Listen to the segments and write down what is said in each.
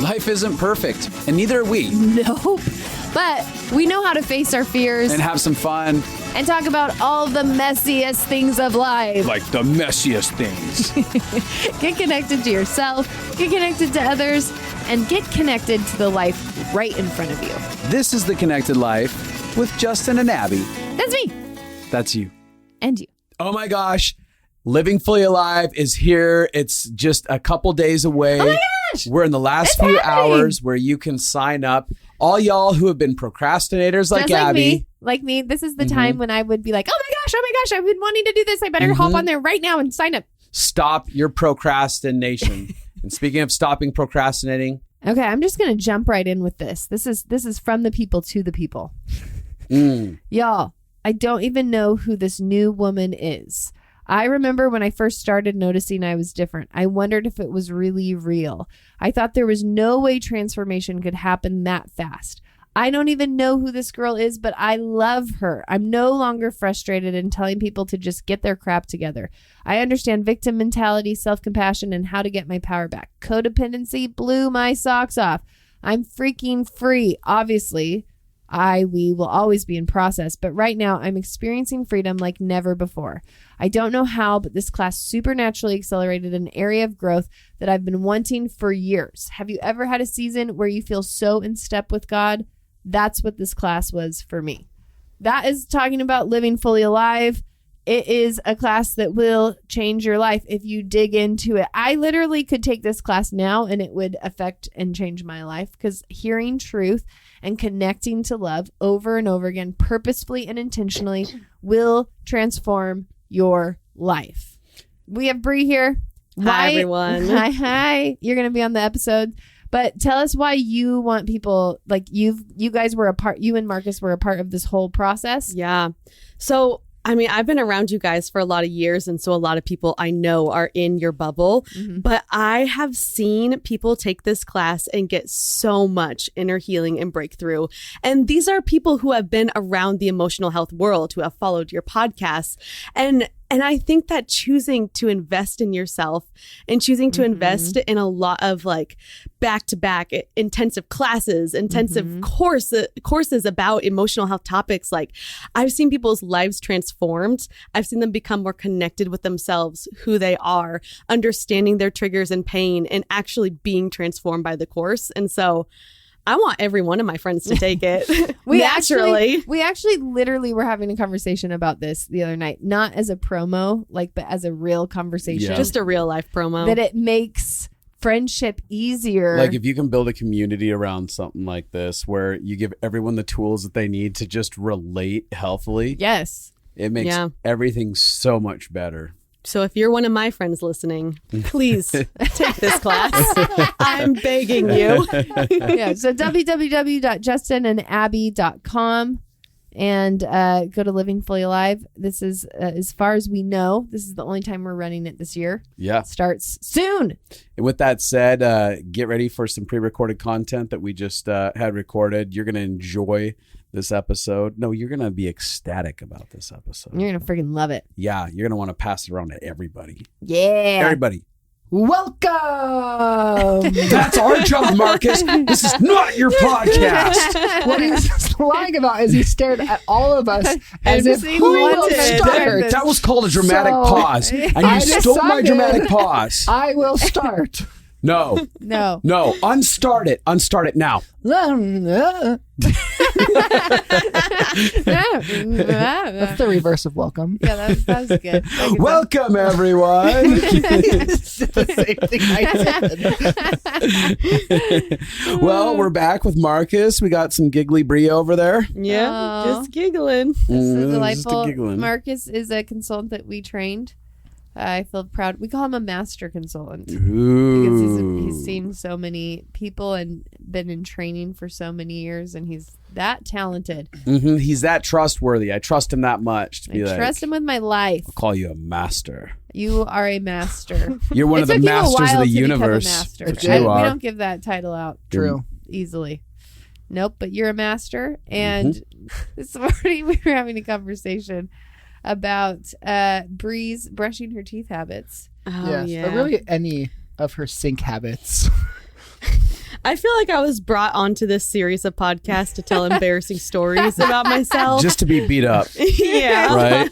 Life isn't perfect, and neither are we. Nope. But we know how to face our fears And have some fun. and talk about all the messiest things of life. Like the messiest things. Get connected to yourself, get connected to others, and get connected to the life right in front of you. This is The Connected Life with Justin and Abby. That's me. That's you. And you. Oh my gosh. Living Fully Alive is here. It's just a couple days away. Oh my gosh! We're in the last It's few happening. hours where you can sign up. All y'all who have been procrastinators like Just Abby. Like me. This is the time when I would be like, oh my gosh, I've been wanting to do this. I better hop on there right now and sign up. Stop your procrastination. And speaking of stopping procrastinating. Okay, I'm just going to jump right in with this. This is from the people to the people. Y'all, I don't even know who this new woman is. I remember when I first started noticing I was different. I wondered if it was really real. I thought there was no way transformation could happen that fast. I don't even know who this girl is, but I love her. I'm no longer frustrated in telling people to just get their crap together. I understand victim mentality, self-compassion, and how to get my power back. Codependency blew my socks off. I'm freaking free. Obviously, we will always be in process, but right now I'm experiencing freedom like never before. I don't know how, but this class supernaturally accelerated an area of growth that I've been wanting for years. Have you ever had a season where you feel so in step with God? That's what this class was for me. That is talking about living fully alive. It is a class that will change your life if you dig into it. I literally could take this class now and it would affect and change my life, because hearing truth and connecting to love over and over again, purposefully and intentionally, will transform your life. We have Bree here. Hi, everyone. Hi. You're going to be on the episode. But tell us why you want people, like you guys were a part, you and Marcus were a part of this whole process. Yeah. So, I mean, I've been around you guys for a lot of years. And so a lot of people I know are in your bubble. Mm-hmm. But I have seen people take this class and get so much inner healing and breakthrough. And these are people who have been around the emotional health world, who have followed your podcasts. And I think that choosing to invest in yourself and choosing to invest in a lot of like back-to-back intensive classes, intensive courses about emotional health topics. Like, I've seen people's lives transformed. I've seen them become more connected with themselves, who they are, understanding their triggers and pain, and actually being transformed by the course. And so I want every one of my friends to take it. We naturally. actually literally were having a conversation about this the other night, not as a promo, but as a real conversation. Yeah. Just a real life promo. That it makes friendship easier. Like if you can build a community around something like this where you give everyone the tools that they need to just relate healthily. Yes. It makes everything so much better. So if you're one of my friends listening, please take this class. I'm begging you. Yeah. So www.justinandabby.com and go to Living Fully Alive. This is, as far as we know, this is the only time we're running it this year. Yeah. Starts soon. And with that said, get ready for some pre-recorded content that we just had recorded. You're going to enjoy this episode. No, you're going to be ecstatic about this episode. You're going to freaking love it. Yeah, you're going to want to pass it around to everybody. Yeah. Everybody. Welcome. That's our job, Marcus. This is not your podcast. What he's lying about is he stared at all of us as if he who will wanted start. That was called a dramatic So, pause. And you I stole my decided- dramatic pause. I will start. No. No. No. Unstart it. Unstart it now. That's the reverse of welcome. Yeah, that was good. Welcome, everyone. It's the same thing I said. Well, we're back with Marcus. We got some giggly Brie over there. Yeah, Aw. just giggling. This is Just a delightful. giggling. Marcus is a consultant that we trained. I feel proud. We call him a master consultant because Ooh. he's seen so many people and been in training for so many years, and he's that talented. Mm-hmm. He's that trustworthy. I trust him that much to I be like, trust him with my life. I'll call you a master. You are a master. You're one It of the took you a masters of while the to become a universe. master. That's I- what you We are. don't give that title out True. easily. Nope, but you're a master. And Mm-hmm. this morning we were having a conversation about Bree's brushing her teeth habits. Oh, Yes. yeah. Or really any of her sink habits. I feel like I was brought onto this series of podcasts to tell embarrassing stories about myself. Just to be beat up. Yeah. Right?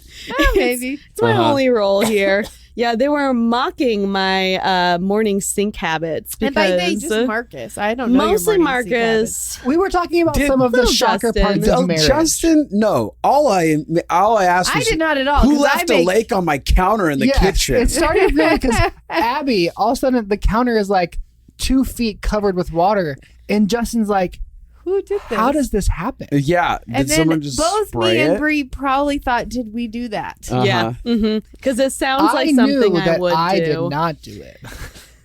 Maybe. It's my only role here. Yeah, they were mocking my morning sink habits. And Because by they, just Marcus. I don't know. mostly your morning sink Marcus. We were talking about Did some of the little shocker Justin. parts Oh, of marriage. Justin? No. All I asked I was did not at all. who 'cause left I a make- lake on my counter in the Yes, kitchen. It started really because Abby, all of a sudden the counter is like 2 feet covered with water. And Justin's like, Who did this? how does this happen? Yeah. Did And then someone just both spray me and it? Bree probably thought, did we do that? Yeah. Because it sounds like I something knew I that would I do. did not do it.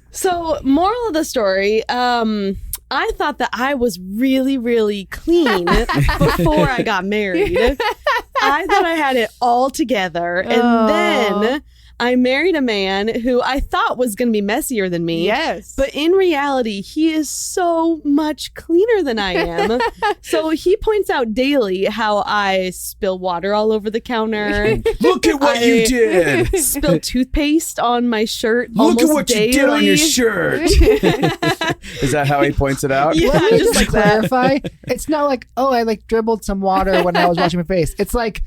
So, moral of the story, I thought that I was really, really clean before I got married. I thought I had it all together. And Oh. then I married a man who I thought was going to be messier than me. Yes. But in reality, he is so much cleaner than I am. So he points out daily how I spill water all over the counter. Look at what you did. Spill toothpaste on my shirt. Look at almost what daily. you did on your shirt. Is that how he points it out? Yeah, Let me just just like that. clarify. It's not like, oh, I like dribbled some water when I was washing my face. It's like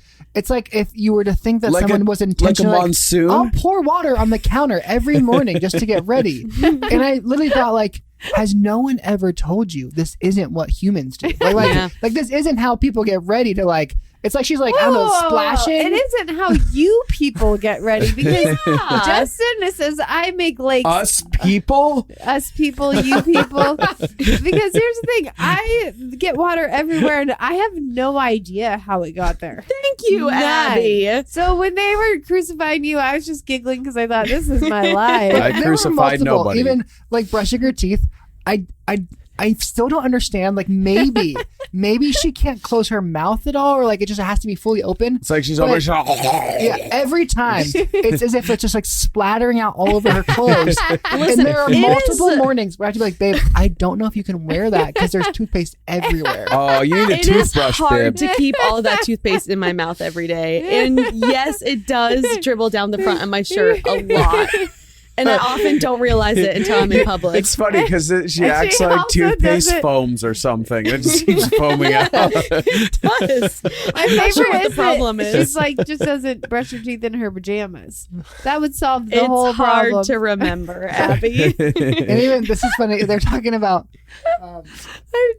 if you were to think that Like someone was like a intentionally monsoon? I'll pour water on the counter every morning just to get ready. And I literally thought, like, has no one ever told you this isn't what humans do? Yeah. Like this isn't how people get ready to like. It's like she's like, I don't know, Whoa, splashing. It isn't how you people get ready because Justin says I make lakes. Us people? Us people, you people. Because here's the thing, I get water everywhere and I have no idea how it got there. Thank you, None. Abby. So when they were crucifying you, I was just giggling because I thought this is my life. I There were crucified multiple, nobody. Even like brushing her teeth. I still don't understand. Like maybe she can't close her mouth at all, or like it just has to be fully open. It's like she's But- always Yeah, every time it's as if it's just like splattering out all over her clothes. Listen, and there are it multiple is- mornings where I have to be like, babe, I don't know if you can wear that because there's toothpaste everywhere. Oh, you need a It is toothbrush, hard babe. to keep all that toothpaste in my mouth every day. And yes, it does dribble down the front of my shirt a lot. And I often don't realize it until I'm in public. It's funny because she And acts she like also toothpaste does it- foams or something. It just keeps foaming out. It does. My I'm not favorite sure what the is problem that is. she's like just doesn't brush her teeth in her pajamas. That would solve the It's whole hard problem. to remember, Abby. And even this is funny. They're talking about I'm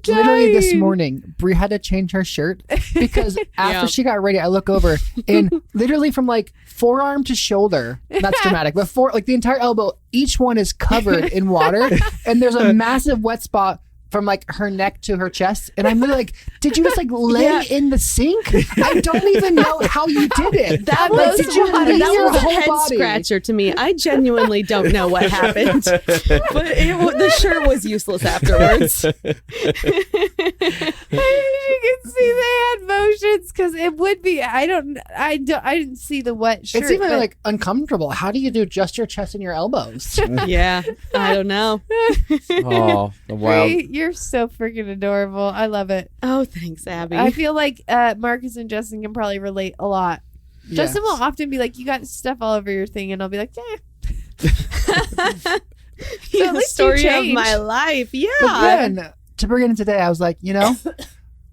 literally this dying. morning. Brie had to change her shirt because after Yeah. she got ready, I look over and literally from like forearm to shoulder. That's dramatic, but like the entire elbow, each one is covered in water, and there's a massive wet spot from like her neck to her chest. And I'm really like, did you just like lay Yeah. in the sink? I don't even know how you did it. That Like, was, did you lay that your was a whole head body? scratcher to me. I genuinely don't know what happened, but the shirt was useless afterwards. You can see they had motions because it would be. I didn't see the wet shirt. It's even but- like uncomfortable. How do you do just your chest and your elbows? Yeah, I don't know. Oh, the wild. Bree, you're so freaking adorable. I love it. Oh, thanks, Abby. I feel like Marcus and Justin can probably relate a lot. Justin will often be like, "You got stuff all over your thing," and I'll be like, "Yeah." the least story you of changed. my life. Yeah. But then to bring it in today, I was like,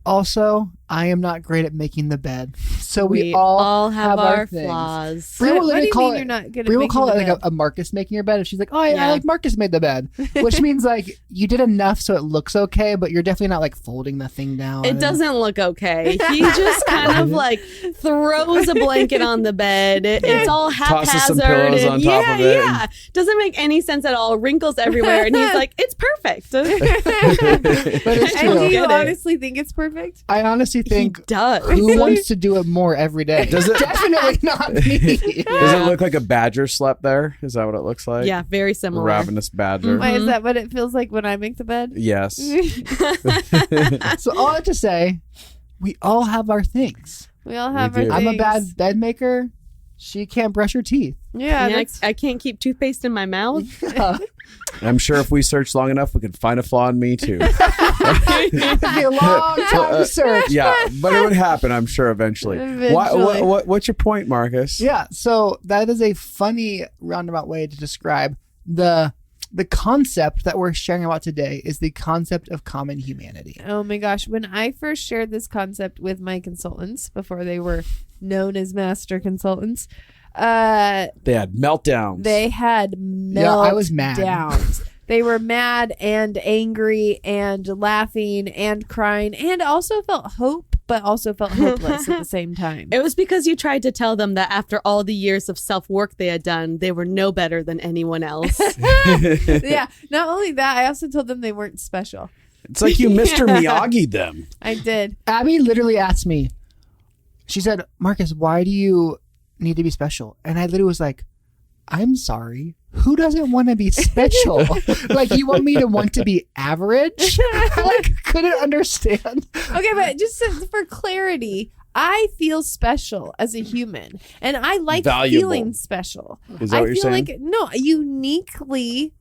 also, I am not great at making the bed. So we all have our our things. flaws. Brie will What do literally you call mean it. you're not good at Brie will making call the it like bed? a Marcus making your bed. If she's like, oh, I Yeah. like Marcus made the bed, which means like you did enough so it looks okay, but you're definitely not like folding the thing down. It doesn't look okay. He just kind of like throws a blanket on the bed. It's all haphazard. Tosses some pillows and on top yeah, of it. yeah. Doesn't make any sense at all. Wrinkles everywhere. And he's like, it's perfect. But it's And do true. you Get it. honestly think it's perfect? I honestly He think does. who wants to do it more every day? Does it- Definitely not me. Does it look like a badger slept there? Is that what it looks like? Yeah, very A similar. ravenous badger. Why is that what it feels like when I make the bed? Yes. So all that to say, we all have our things. We all have We our do. things. I'm a bad bed maker. She can't brush her teeth. Yeah, Yeah, that's I can't keep toothpaste in my mouth. I'm sure if we search long enough, we could find a flaw in me too. It'd be a long time to search. Yeah, but it would happen, I'm sure, eventually. Eventually. What's your point, Marcus? Yeah, so that is a funny roundabout way to describe the the concept that we're sharing about today is the concept of common humanity. Oh my gosh. When I first shared this concept with my consultants before they were known as master consultants, they had meltdowns. They had meltdowns. Yeah, I was mad. They were mad and angry and laughing and crying and also felt hope, but also felt hopeless at the same time. It was because you tried to tell them that after all the years of self-work they had done, they were no better than anyone else. Yeah. Not only that, I also told them they weren't special. It's like you Mr. Miyagi them. I did. Abby literally asked me, she said, Marcus, why do you need to be special? And I literally was like, I'm sorry. Who doesn't want to be special? Like, you want me to want to be average? I couldn't understand. Okay, but just for clarity, I feel special as a human, and I like Valuable. feeling special. Is that what you're feel saying? like uniquely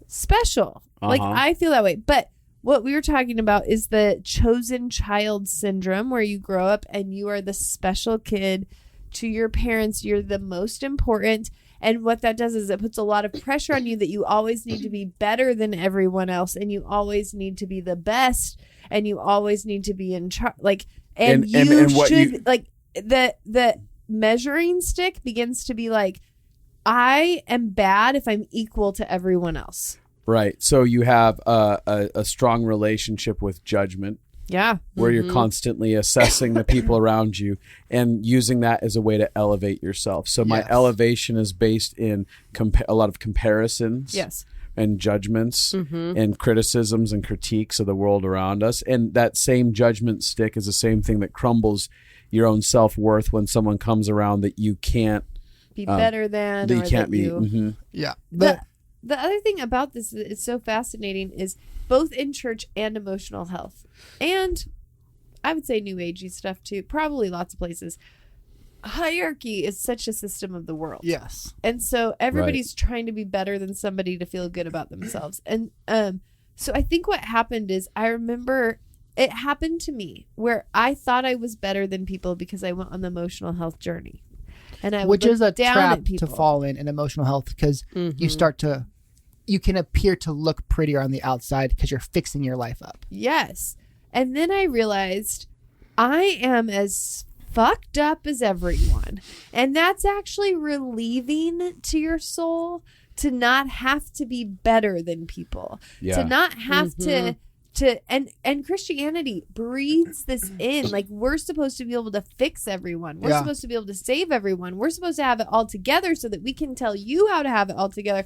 special. Like Uh-huh. I feel that way. But what we were talking about is the chosen child syndrome, where you grow up and you are the special kid to your parents. You're the most important. And what that does is it puts a lot of pressure on you that you always need to be better than everyone else, and you always need to be the best, and you always need to be in charge. Like, and what should like the measuring stick begins to be like, I am bad if I'm equal to everyone else. Right. So you have a strong relationship with judgment. Yeah. Where you're constantly assessing the people around you and using that as a way to elevate yourself. So my elevation is based in a lot of comparisons. Yes. And judgments and criticisms and critiques of the world around us. And that same judgment stick is the same thing that crumbles your own self-worth when someone comes around that you can't be better than, that you or can't that be. You, Yeah. The other thing about this is so fascinating is both in church and emotional health, and I would say new agey stuff too, probably lots of places. Hierarchy is such a system of the world. Yes. And so everybody's trying to be better than somebody to feel good about themselves. And so I think what happened is, I remember it happened to me where I thought I was better than people because I went on the emotional health journey. And I Which would is look a down trap at people. to fall in emotional health, because you can appear to look prettier on the outside because you're fixing your life up. Yes. And then I realized I am as fucked up as everyone. And that's actually relieving to your soul, to not have to be better than people. Yeah. To not have to and Christianity breathes this in. Like, we're supposed to be able to fix everyone. We're supposed to be able to save everyone. We're supposed to have it all together so that we can tell you how to have it all together.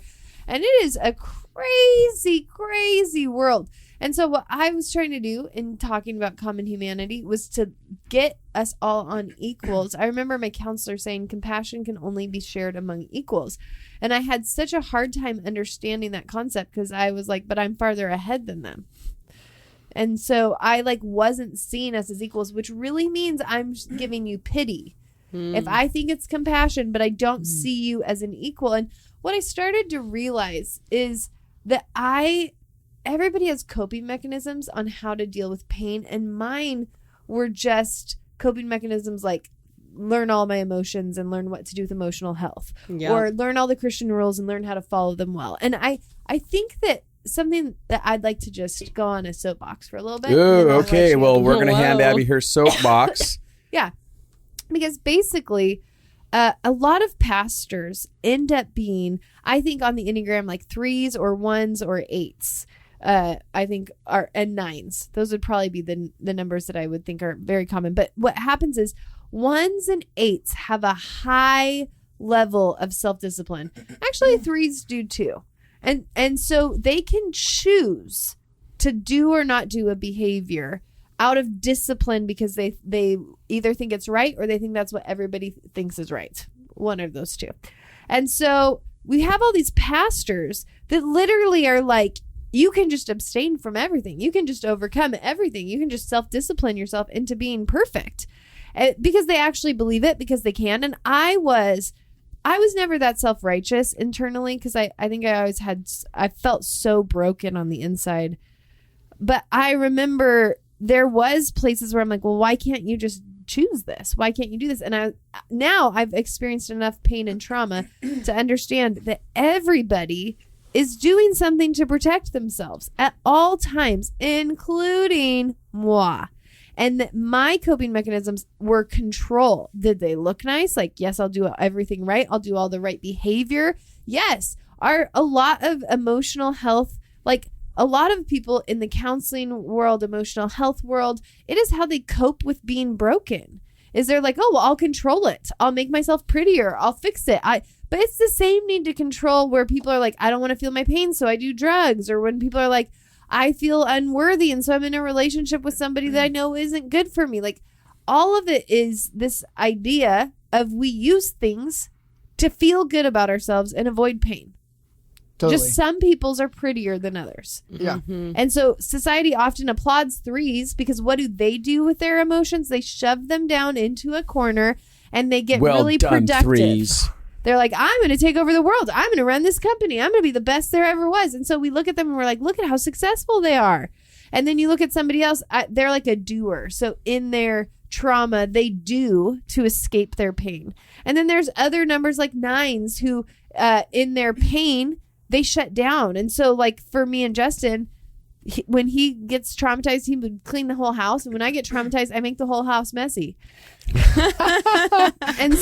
And it is a crazy, crazy world. And so what I was trying to do in talking about common humanity was to get us all on equals. I remember my counselor saying compassion can only be shared among equals. And I had such a hard time understanding that concept, because I was like, but I'm farther ahead than them. And so I wasn't seeing us as equals, which really means I'm giving you pity. If I think it's compassion, but I don't see you as an equal. And what I started to realize is that everybody has coping mechanisms on how to deal with pain, and mine were just coping mechanisms like learn all my emotions and learn what to do with emotional health, or learn all the Christian rules and learn how to follow them well. And I think that something that I'd like to just go on a soapbox for a little bit. Ooh, okay. Well, we're going to hand Abby her soapbox. Yeah. Because basically, a lot of pastors end up being, I think, on the Enneagram, like 3s or 1s or 8s. I think and 9s. Those would probably be the numbers that I would think are very common. But what happens is 1s and 8s have a high level of self-discipline. Actually, 3s do too. And so they can choose to do or not do a behavior out of discipline because they either think it's right or they think that's what everybody thinks is right. One of those two. And so we have all these pastors that literally are like, you can just abstain from everything. You can just overcome everything. You can just self-discipline yourself into being perfect, because they actually believe it, because they can. And I was never that self-righteous internally, because I think I felt so broken on the inside. But I remember there was places where I'm like, well, why can't you just choose this? Why can't you do this? And I've experienced enough pain and trauma to understand that everybody is doing something to protect themselves at all times, including moi. And that my coping mechanisms were control. Did they look nice? Like, yes, I'll do everything right. I'll do all the right behavior. Yes. Are a lot of emotional health, like a lot of people in the counseling world, emotional health world, it is how they cope with being broken. Is they're like, oh, well, I'll control it. I'll make myself prettier. I'll fix it. But it's the same need to control where people are like, I don't want to feel my pain, so I do drugs. Or when people are like, I feel unworthy, and so I'm in a relationship with somebody that I know isn't good for me. Like, all of it is this idea of we use things to feel good about ourselves and avoid pain. Totally. Just some people's are prettier than others. Yeah. And so society often applauds threes because what do they do with their emotions? They shove them down into a corner and they get really productive. Threes. They're like, I'm going to take over the world. I'm going to run this company. I'm going to be the best there ever was. And so we look at them and we're like, look at how successful they are. And then you look at somebody else, they're like a doer. So in their trauma, they do to escape their pain. And then there's other numbers like nines who in their pain, they shut down. And so like for me and Justin, when he gets traumatized, he would clean the whole house. And when I get traumatized, I make the whole house messy. and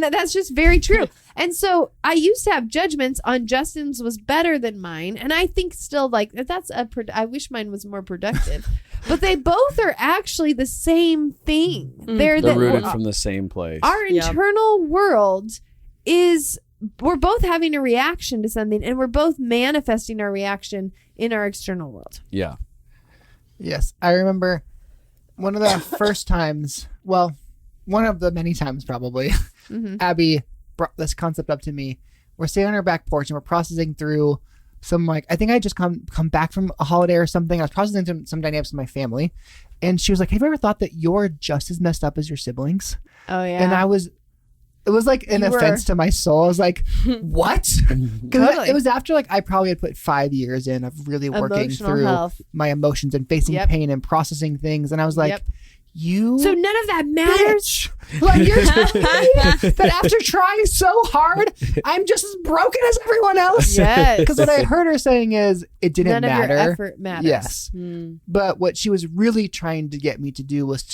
that's just very true. And so I used to have judgments on Justin's was better than mine. And I think still like I wish mine was more productive, but they both are actually the same thing. They're rooted from the same place. Our internal world is, we're both having a reaction to something and we're both manifesting our reaction in our external world. Yeah. Yes. I remember one of the first times, well, one of the many times probably, Abby brought this concept up to me. We're sitting on our back porch and we're processing through some, like, I think I just come back from a holiday or something. I was processing some dynamics with my family. And she was like, have you ever thought that you're just as messed up as your siblings? Oh, yeah. And it was like an offense to my soul. I was like, what? Because it was after like I probably had put 5 years in of really working through my emotions and facing pain and processing things. And I was like, so none of that matters. Like you're telling me that after trying so hard, I'm just as broken as everyone else. Yes. Because what I heard her saying is it didn't matter. None of your effort matters. Yes. But what she was really trying to get me to do was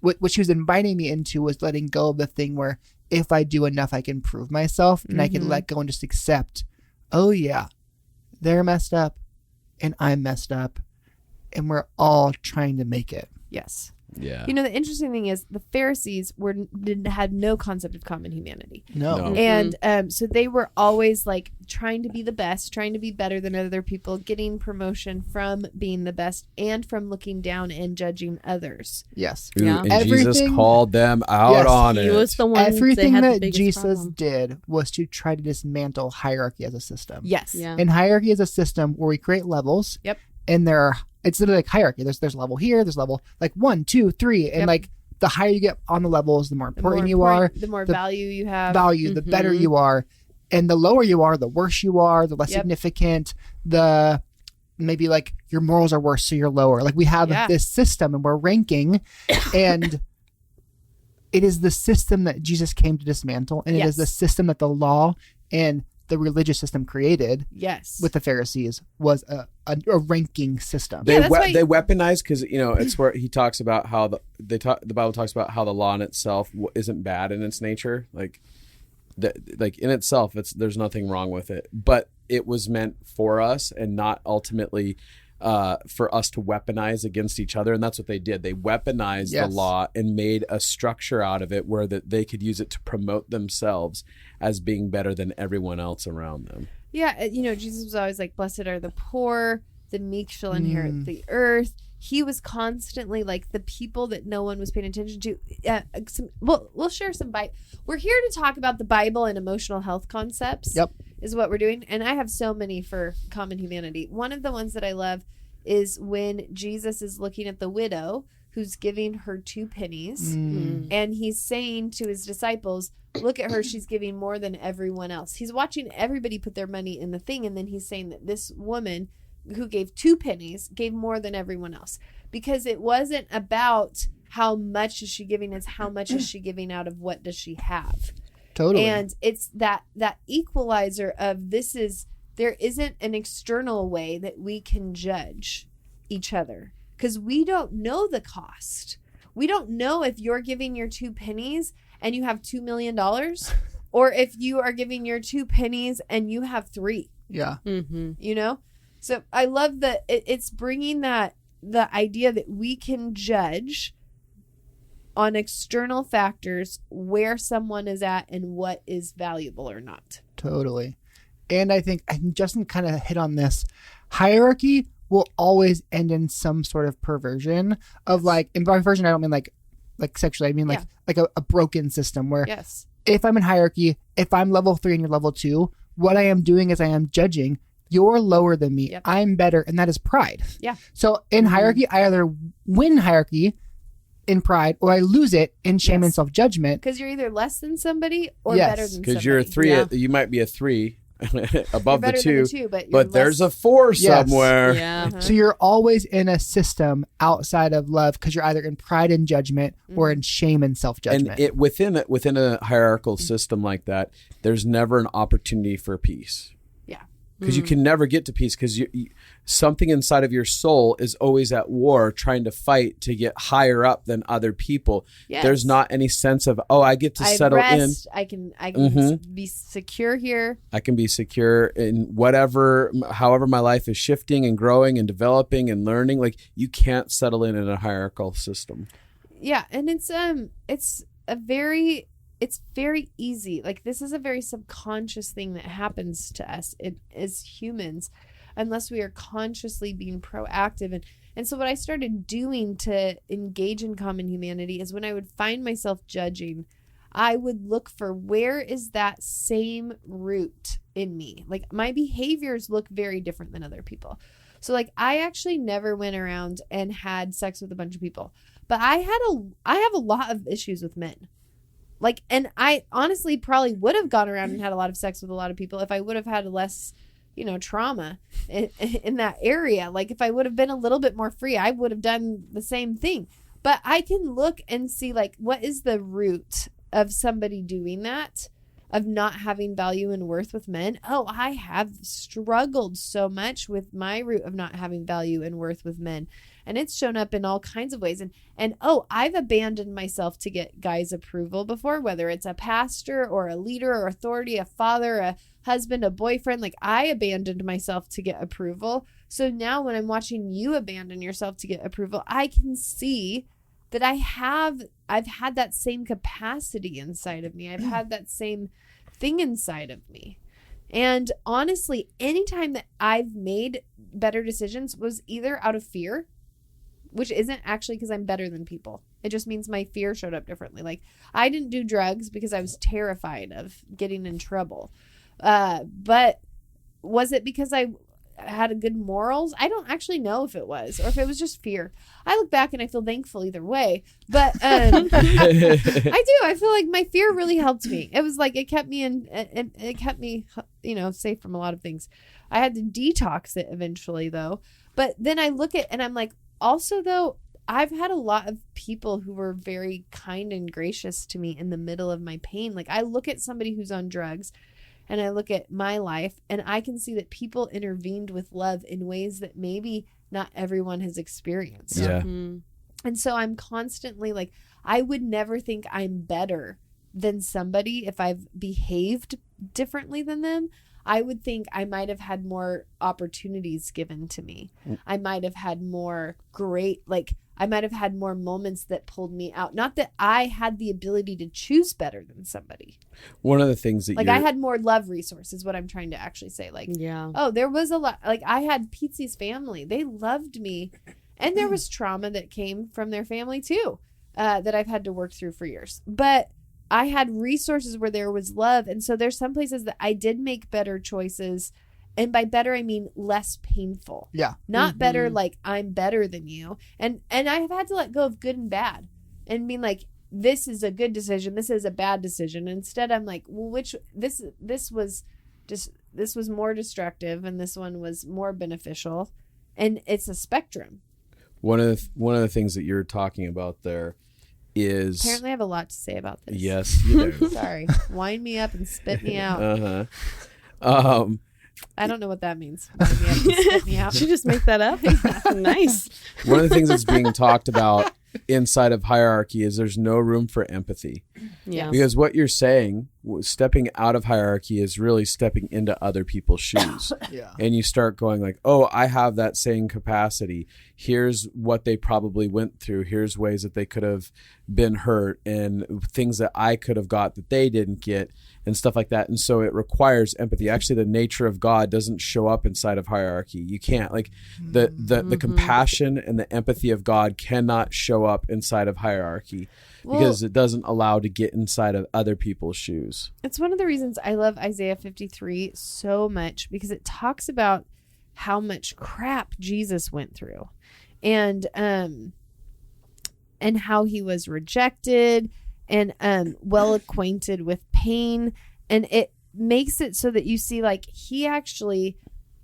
what she was inviting me into was letting go of the thing where if I do enough, I can prove myself and I can let go and just accept, oh yeah, they're messed up and I'm messed up and we're all trying to make it. Yes. Yeah. You know, the interesting thing is the Pharisees had no concept of common humanity. No. And so they were always like trying to be the best, trying to be better than other people, getting promotion from being the best and from looking down and judging others. Yes. Ooh, and Jesus called them out on it. He was the one. Everything that Jesus did was to try to dismantle hierarchy as a system. Yes. Yeah. And hierarchy is a system where we create levels. Yep. And it's literally like hierarchy. There's level here, there's level like 1, 2, 3. And like the higher you get on the levels, the more important you are. The more value you have. The better you are. And the lower you are, the worse you are, the less significant, the maybe like your morals are worse, so you're lower. Like we have this system and we're ranking and it is the system that Jesus came to dismantle. And it is the system that the law and the religious system created with the Pharisees was a ranking system. They weaponize because it's where he talks about how the Bible talks about how the law in itself isn't bad in its nature. Like in itself, there's nothing wrong with it, but it was meant for us and not ultimately for us to weaponize against each other. And that's what they did. They weaponized the law and made a structure out of it where that they could use it to promote themselves as being better than everyone else around them. Yeah. Jesus was always like, blessed are the poor, the meek shall inherit the earth. He was constantly like the people that no one was paying attention to. We'll share some We're here to talk about the Bible and emotional health concepts. Yep. Is what we're doing. And I have so many for common humanity. One of the ones that I love is when Jesus is looking at the widow who's giving her 2 pennies. And he's saying to his disciples, look at her, she's giving more than everyone else. He's watching everybody put their money in the thing. And then he's saying that this woman who gave 2 pennies gave more than everyone else. Because it wasn't about how much is she giving, it's how much is she giving out of what does she have. Totally. And it's that equalizer of there's there isn't an external way that we can judge each other because we don't know the cost. We don't know if you're giving your 2 pennies and you have $2 million or if you are giving your 2 pennies and you have 3. Yeah. Mm-hmm. You know? So I love that it's bringing the idea that we can judge on external factors where someone is at and what is valuable or not. Totally. And I think Justin kind of hit on this. Hierarchy will always end in some sort of perversion of like, and by perversion I don't mean like sexually, I mean like a broken system where Yes. if I'm in hierarchy, if I'm level 3 and you're level 2, what I am doing is I am judging. You're lower than me. Yep. I'm better, and that is pride. Yeah. So in hierarchy, I either win hierarchy in pride or I lose it in shame and self-judgment. Because you're either less than somebody or Yes. better than somebody. Because you're a 3, Yeah. you might be a 3 above You're better the than 2, a 2, but, but there's a 4 Yes. somewhere. Yeah. So you're always in a system outside of love because you're either in pride and judgment or in shame and And self-judgment. within a hierarchical system like that, there's never an opportunity for peace. Yeah. Because you can never get to peace because something inside of your soul is always at war trying to fight to get higher up than other people. Yes. There's not any sense of, I get to I settle rest. I can Mhm. be secure here. I can be secure in however my life is shifting and growing and developing and learning. Like you can't settle in a hierarchical system. Yeah, and it's very easy. Like this is a very subconscious thing that happens to us as humans unless we are consciously being proactive. And so what I started doing to engage in common humanity is when I would find myself judging, I would look for where is that same root in me. Like my behaviors look very different than other people. So like I actually never went around and had sex with a bunch of people. But I have a lot of issues with men. Like, and I honestly probably would have gone around and had a lot of sex with a lot of people if I would have had less, trauma in that area. Like if I would have been a little bit more free, I would have done the same thing. But I can look and see like, what is the root of somebody doing that, of not having value and worth with men? Oh, I have struggled so much with my root of not having value and worth with men. And it's shown up in all kinds of ways. And I've abandoned myself to get guys' approval before, whether it's a pastor or a leader or authority, a father, a husband, a boyfriend. Like I abandoned myself to get approval. So now when I'm watching you abandon yourself to get approval, I can see that I've had that same capacity inside of me. I've had that same thing inside of me. And honestly, anytime that I've made better decisions was either out of fear, which isn't actually because I'm better than people. It just means my fear showed up differently. Like I didn't do drugs because I was terrified of getting in trouble. But was it because I had a good morals? I don't actually know if it was, or if it was just fear. I look back and I feel thankful either way. But I do. I feel like my fear really helped me. It was like it kept me safe from a lot of things. I had to detox it eventually though. But then I look at and I'm like, also though, I've had a lot of people who were very kind and gracious to me in the middle of my pain. Like I look at somebody who's on drugs and I look at my life and I can see that people intervened with love in ways that maybe not everyone has experienced. Yeah. Mm-hmm. And so I'm constantly like, I would never think I'm better than somebody if I've behaved differently than them. I would think I might have had more opportunities given to me. I might have had more I might have had more moments that pulled me out. Not that I had the ability to choose better than somebody. One of the things that I had more love resources, what I'm trying to actually say. Like, Yeah. oh, there was a lot. Like I had Pizzi's family. They loved me. And there was trauma that came from their family too, that I've had to work through for years. But I had resources where there was love. And so there's some places that I did make better choices. And by better, I mean less painful. Yeah. Not better like I'm better than you. And I have had to let go of good and bad and being like, this is a good decision. This is a bad decision. Instead, I'm like, well, this was more destructive and this one was more beneficial. And it's a spectrum. one of the things that you're talking about there is Apparently, I have a lot to say about this. yes, you do. Sorry. Wind me up and spit me out. I don't know what that means. Spit me out. Did you just make that up? Nice. One of the things that's being talked about inside of hierarchy is there's no room for empathy. Yeah. Because what you're saying, stepping out of hierarchy is really stepping into other people's shoes. Yeah. And you start going like, oh, I have that same capacity. Here's what they probably went through. Here's ways that they could have been hurt and things that I could have got that they didn't get and stuff like that. And so it requires empathy. Actually, the nature of God doesn't show up inside of hierarchy. You can't, like, the compassion and the empathy of God cannot show up inside of hierarchy because it doesn't allow to get inside of other people's shoes. It's one of the reasons I love Isaiah 53 so much, because it talks about how much crap Jesus went through and how he was rejected and well acquainted with pain. And it makes it so that you see, like, he actually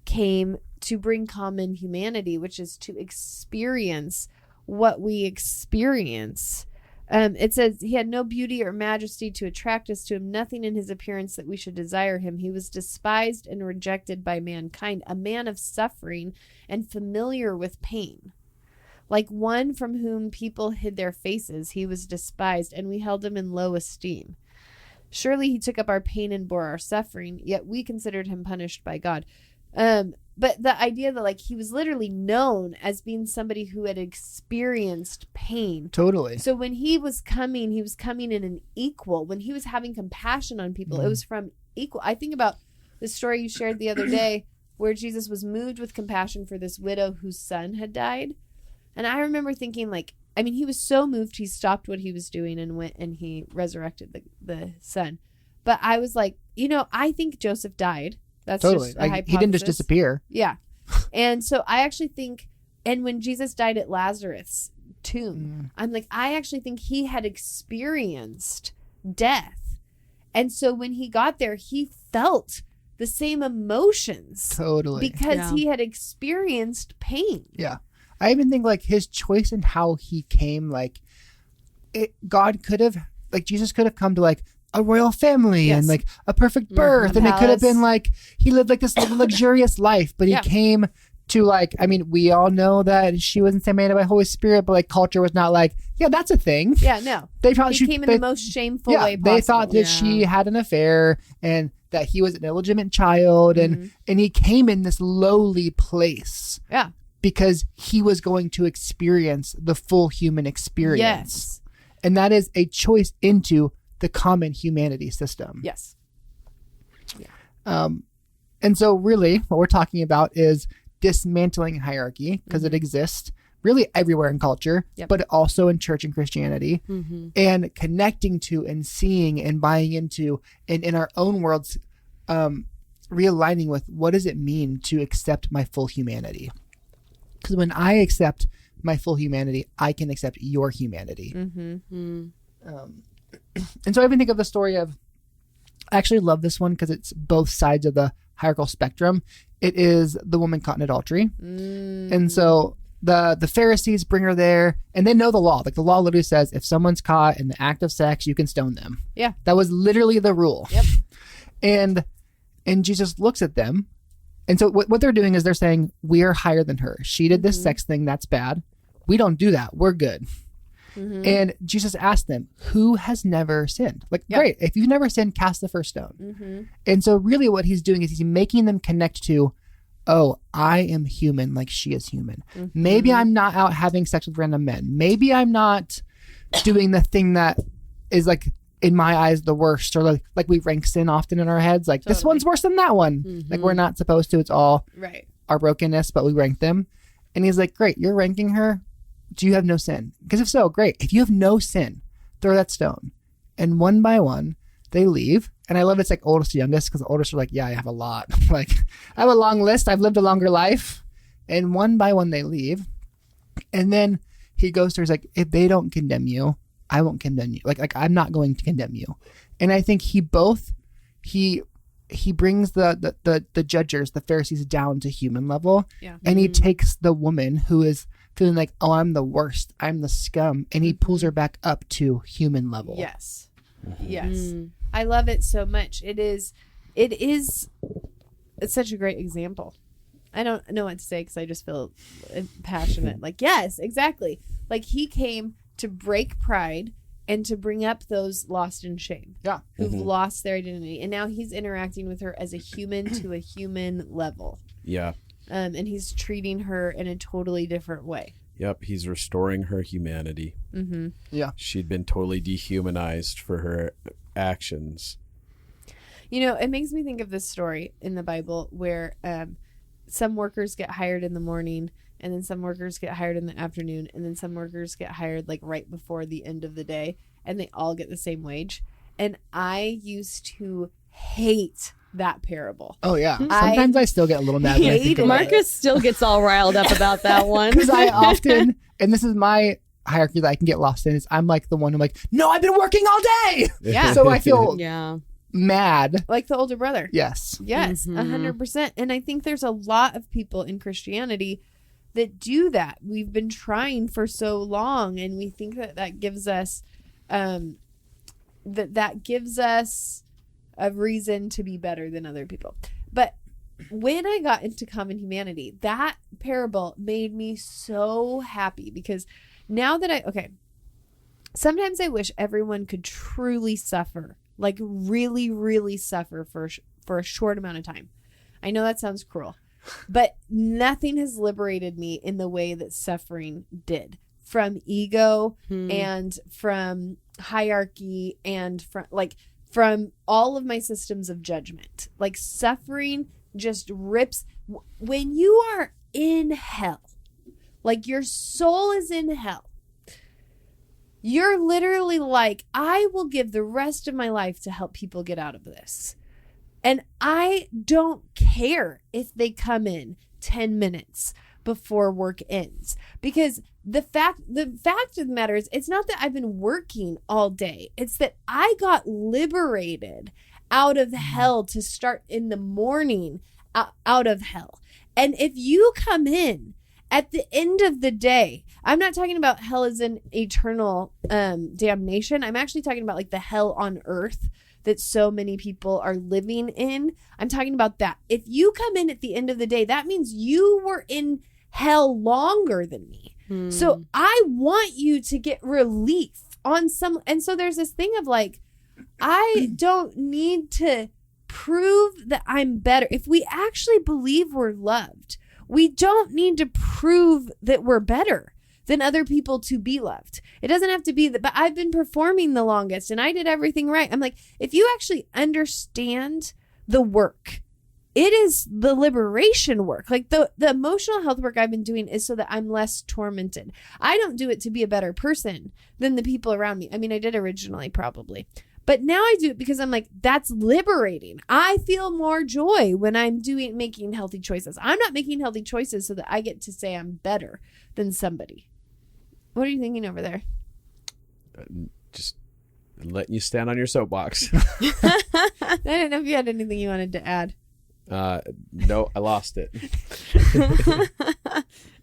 came to bring common humanity, which is to experience what we experience. It says he had no beauty or majesty to attract us to him, nothing in his appearance that we should desire him. He was despised and rejected by mankind, a man of suffering and familiar with pain. Like one from whom people hid their faces, he was despised, and we held him in low esteem. Surely he took up our pain and bore our suffering, yet we considered him punished by God. But the idea that, like, he was literally known as being somebody who had experienced pain. Totally. So when he was coming in an equal. When he was having compassion on people, it was from equal. I think about the story you shared the other day where Jesus was moved with compassion for this widow whose son had died. And I remember thinking, like, I mean, he was so moved, he stopped what he was doing and went and he resurrected the son. But I was like, I think Joseph died. That's totally. just a hypothesis. He didn't just disappear. Yeah. And so I actually think, and when Jesus died at Lazarus' tomb, I'm like, I actually think he had experienced death. And so when he got there, he felt the same emotions. Totally. Because he had experienced pain. Yeah. I even think, like, his choice in how he came, like, God could have, like, Jesus could have come to, like, a royal family and, like, a perfect birth. And it could have been, like, he lived, like, this luxurious life. But he came to, like, I mean, we all know that she was inseminated by Holy Spirit, but, like, culture was not like, yeah, that's a thing. Yeah, no. They probably he came in the most shameful way possible. They thought that she had an affair and that he was an illegitimate child. And he came in this lowly place. Yeah. Because he was going to experience the full human experience. Yes. And that is a choice into the common humanity system. Yes. Yeah. And so really what we're talking about is dismantling hierarchy, because it exists really everywhere in culture, but also in church and Christianity, and connecting to and seeing and buying into, and in our own worlds, realigning with what does it mean to accept my full humanity? Because when I accept my full humanity, I can accept your humanity. And so I even think of the story of, I actually love this one because it's both sides of the hierarchical spectrum. It is the woman caught in adultery. And so the Pharisees bring her there, and they know the law. Like, the law literally says if someone's caught in the act of sex, you can stone them. Yeah. That was literally the rule. Yep. And Jesus looks at them. And so what they're doing is they're saying, we are higher than her. She did this sex thing. That's bad. We don't do that. We're good. And Jesus asked them, who has never sinned? Like, great. If you've never sinned, cast the first stone. And so really what he's doing is he's making them connect to, oh, I am human like she is human. Maybe I'm not out having sex with random men. Maybe I'm not doing the thing that is, like, in my eyes, the worst, or like we rank sin often in our heads. Like, this one's worse than that one. Like, we're not supposed to. It's all our brokenness, but we rank them. And he's like, great, you're ranking her. Do you have no sin? Because if so, great. If you have no sin, throw that stone. And one by one, they leave. And I love it's like oldest to youngest, because the oldest are like, yeah, I have a lot. Like, I have a long list. I've lived a longer life. And one by one, they leave. And then he goes to her, he's like, if they don't condemn you, I won't condemn you. Like I'm not going to condemn you. And I think he brings the judges, the Pharisees, down to human level. Yeah. And he takes the woman who is feeling like, oh, I'm the worst, I'm the scum, and he pulls her back up to human level. Yes. Yes. I love it so much. It is it's such a great example. I don't know what to say because I just feel passionate. Like, yes, exactly. Like, he came to break pride and to bring up those lost in shame. Yeah. Who've lost their identity. And now he's interacting with her as a human to a human level. Yeah. And he's treating her in a totally different way. Yep. He's restoring her humanity. Mm-hmm. Yeah. She'd been totally dehumanized for her actions. You know, it makes me think of this story in the Bible where some workers get hired in the morning, and then some workers get hired in the afternoon, and then some workers get hired like right before the end of the day, and they all get the same wage. And I used to hate that parable. Oh yeah. Sometimes I still get a little mad when I think hated about it. Marcus still gets all riled up about that one. Because I often, and this is my hierarchy that I can get lost in, is I'm like the one who's like, no, I've been working all day. Yeah. So I feel Yeah. mad. Like the older brother. Yes. Yes, 100%. And I think there's a lot of people in Christianity that do that. We've been trying for so long, and we think that gives us that gives us a reason to be better than other people. But when I got into Common Humanity, that parable made me so happy, because now that sometimes I wish everyone could truly suffer, like really, really suffer for a short amount of time. I know that sounds cruel, but nothing has liberated me in the way that suffering did, from ego and from hierarchy and from all of my systems of judgment. Like, suffering just rips. When you are in hell, like your soul is in hell, you're literally like, I will give the rest of my life to help people get out of this. And I don't care if they come in 10 minutes before work ends, because the fact of the matter is, it's not that I've been working all day. It's that I got liberated out of hell to start in the morning out of hell. And if you come in at the end of the day, I'm not talking about hell as in eternal damnation. I'm actually talking about like the hell on earth that so many people are living in. I'm talking about that. If you come in at the end of the day, that means you were in hell longer than me. So I want you to get relief on some. And so there's this thing of like, I don't need to prove that I'm better. If we actually believe we're loved, we don't need to prove that we're better than other people to be loved. It doesn't have to be that, but I've been performing the longest and I did everything right. I'm like, if you actually understand the work, it is the liberation work. Like the emotional health work I've been doing is so that I'm less tormented. I don't do it to be a better person than the people around me. I mean, I did originally probably, but now I do it because I'm like, that's liberating. I feel more joy when I'm making healthy choices. I'm not making healthy choices so that I get to say I'm better than somebody. What are you thinking over there? Just letting you stand on your soapbox. I didn't know if you had anything you wanted to add. No, I lost it.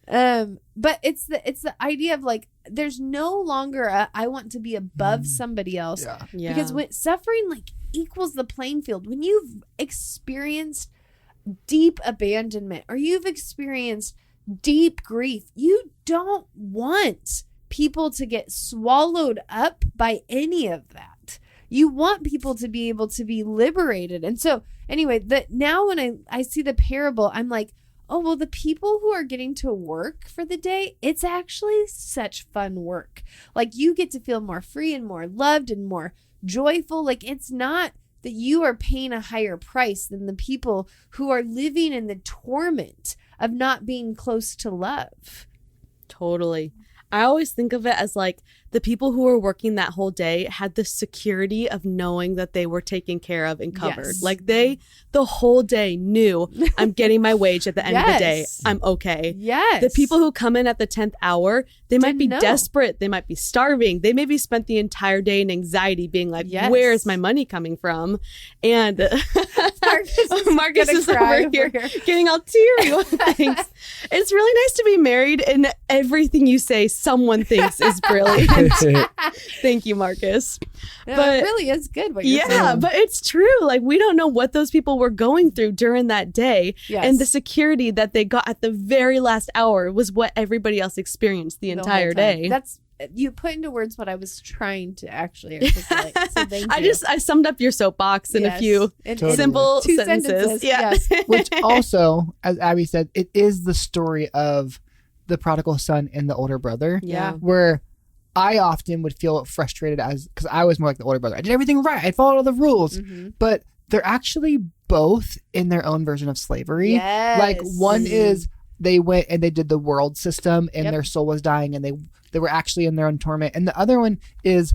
But it's the idea of like, there's no longer I want to be above somebody else. Yeah. Because when suffering like equals the playing field, when you've experienced deep abandonment or you've experienced deep grief, you don't want people to get swallowed up by any of that. You want people to be able to be liberated. And so anyway, now when I see the parable, I'm like, oh, well, the people who are getting to work for the day, it's actually such fun work. Like, you get to feel more free and more loved and more joyful. Like, it's not that you are paying a higher price than the people who are living in the torment of not being close to love. Totally. I always think of it as like the people who were working that whole day had the security of knowing that they were taken care of and covered. Yes. Like the whole day knew, I'm getting my wage at the end of the day. Yes. I'm okay. Yes. The people who come in at the 10th hour, they might be Didn't know. desperate. They might be starving. They maybe spent the entire day in anxiety being like, Yes. where is my money coming from? And Marcus Marcus is gonna cry over here getting all teary. Thanks. It's really nice to be married and everything you say, someone thinks is brilliant. Thank you, Marcus. No, But it really is good what you're saying. yeah, but it's true. Like, we don't know what those people were going through during that day. Yes. And the security that they got at the very last hour was what everybody else experienced the The whole entire time. day. That's you put into words what I was trying to actually articulate. So thank you. I summed up your soapbox in a Yes. few And- Totally. simple Two sentences. Yeah. Yes. Which also, as Abby said, it is the story of the prodigal son and the older brother. Yeah. Where I often would feel frustrated because I was more like the older brother. I did everything right. I followed all the rules. Mhm. But they're actually both in their own version of slavery. Yes. Like one is they went and they did the world system and Yep. their soul was dying and they were actually in their own torment. And the other one is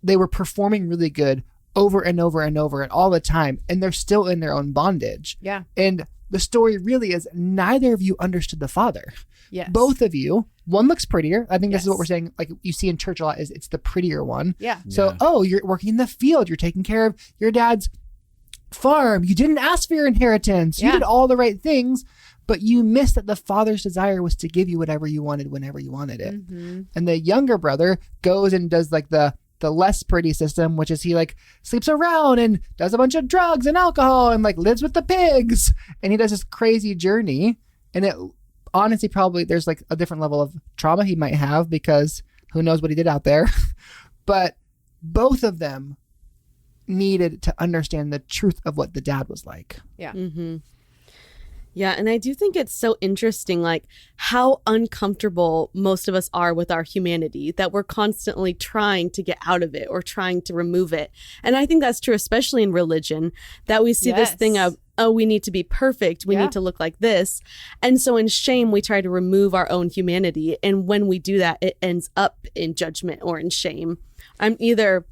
they were performing really good over and over and over and all the time. And they're still in their own bondage. Yeah. And the story really is neither of you understood the Father. Yes. Both of you, one looks prettier. I think this is Yes. what we're saying. Like you see in church a lot is it's the prettier one. Yeah. So, Yeah. oh, you're working in the field. You're taking care of your dad's farm. You didn't ask for your inheritance. You Yeah. did all the right things, but you missed that the Father's desire was to give you whatever you wanted whenever you wanted it. Mm-hmm. And the younger brother goes and does like the less pretty system, which is he like sleeps around and does a bunch of drugs and alcohol and like lives with the pigs. And he does this crazy journey. And it honestly probably there's like a different level of trauma he might have because who knows what he did out there. But both of them needed to understand the truth of what the dad was like. Mm-hmm. Yeah, and I do think it's so interesting, like how uncomfortable most of us are with our humanity, that we're constantly trying to get out of it or trying to remove it. And I think that's true, especially in religion, that we see this Yes. thing of, oh, we need to be perfect. We Yeah. need to look like this. And so in shame, we try to remove our own humanity. And when we do that, it ends up in judgment or in shame. I'm either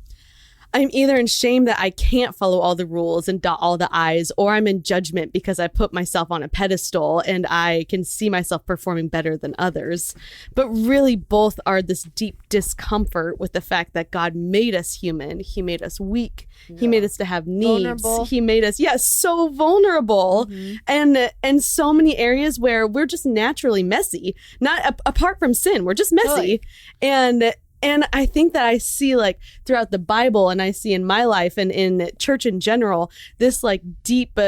in shame that I can't follow all the rules and dot all the I's, or I'm in judgment because I put myself on a pedestal and I can see myself performing better than others. But really, both are this deep discomfort with the fact that God made us human. He made us weak. He made us to have needs. Vulnerable. He made us, so vulnerable. And so many areas where we're just naturally messy, not apart from sin. We're just messy. Totally. And I think that I see like throughout the Bible and I see in my life and in church in general, this like deep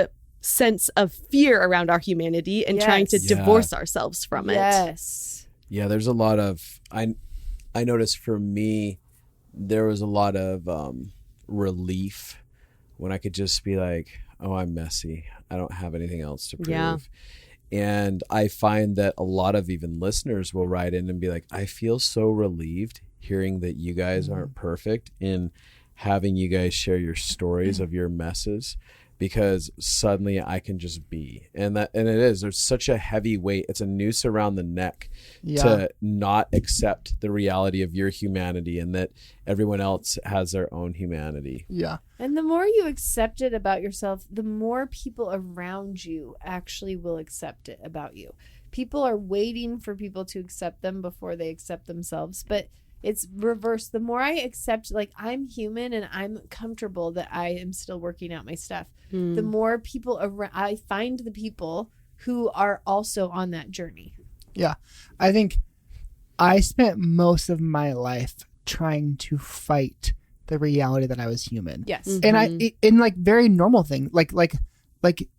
sense of fear around our humanity and trying to Yes. Yeah. divorce ourselves from it. Yes. Yeah, there's a lot of I noticed for me there was a lot of relief when I could just be like, oh, I'm messy. I don't have anything else to prove. Yeah. And I find that a lot of even listeners will write in and be like, I feel so relieved hearing that you guys aren't perfect, in having you guys share your stories of your messes, because suddenly I can just be. And there's such a heavy weight. It's a noose around the neck to not accept the reality of your humanity and that everyone else has their own humanity. Yeah. And the more you accept it about yourself, the more people around you actually will accept it about you. People are waiting for people to accept them before they accept themselves. But it's reversed. The more I accept, like, I'm human and I'm comfortable that I am still working out my stuff, the more people around, I find the people who are also on that journey. Yeah. I think I spent most of my life trying to fight the reality that I was human. Yes. And in like very normal thing, like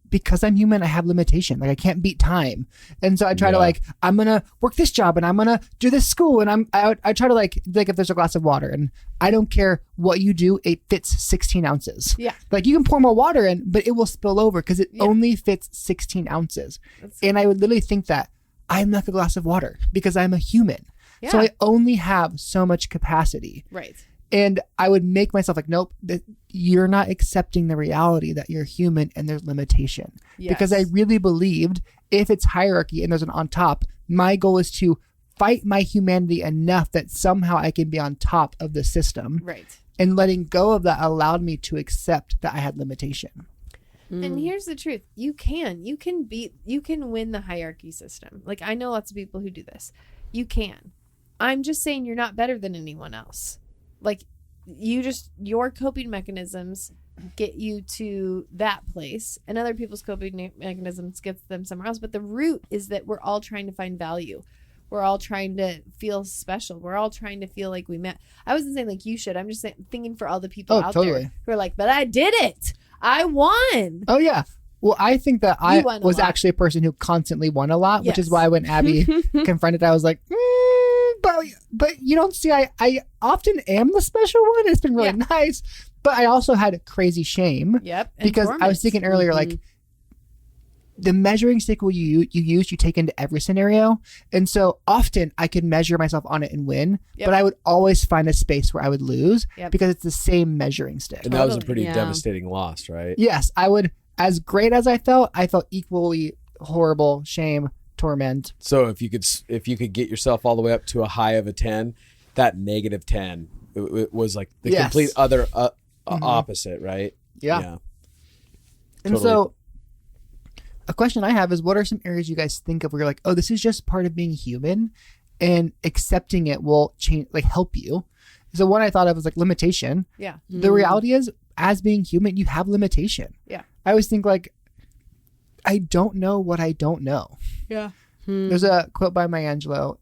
because I'm human, I have limitation. Like I can't beat time. And so I try to like, I'm going to work this job and I'm going to do this school. And I try to like if there's a glass of water and I don't care what you do, it fits 16 ounces. Yeah. Like you can pour more water in, but it will spill over because it only fits 16 ounces. And I would literally think that I'm like a glass of water because I'm a human. Yeah. So I only have so much capacity. Right. And I would make myself like, nope, you're not accepting the reality that you're human and there's limitation. Yes. Because I really believed if it's hierarchy and there's an on top, my goal is to fight my humanity enough that somehow I can be on top of the system. Right. And letting go of that allowed me to accept that I had limitation. And here's the truth. You can win the hierarchy system. Like, I know lots of people who do this. You can. I'm just saying you're not better than anyone else. Like, your coping mechanisms get you to that place, and other people's coping mechanisms gets them somewhere else. But the root is that we're all trying to find value. We're all trying to feel special. We're all trying to feel like we met. I wasn't saying like you should. I'm just thinking for all the people out there who are like, but I did it. I won. Oh, yeah. Well, I think that I was actually a person who constantly won a lot, which is why when Abby confronted, I was like, but you don't see, I often am the special one. It's been really nice. But I also had crazy shame. Yep. Because I was thinking earlier, like, the measuring stick you take into every scenario. And so often I could measure myself on it and win, but I would always find a space where I would lose because it's the same measuring stick. And that was a pretty devastating loss, right? Yes, I would. As great as I felt equally horrible, shame, torment. So if you could get yourself all the way up to a high of a 10, that negative 10 it was like the complete other opposite, right? Yeah. And so a question I have is, what are some areas you guys think of where you're like, oh, this is just part of being human, and accepting it will change, like, help you? So one I thought of was like limitation. Yeah. The reality is, as being human, you have limitation. Yeah. I always think like, I don't know what I don't know. Yeah. There's a quote by Maya Angelou,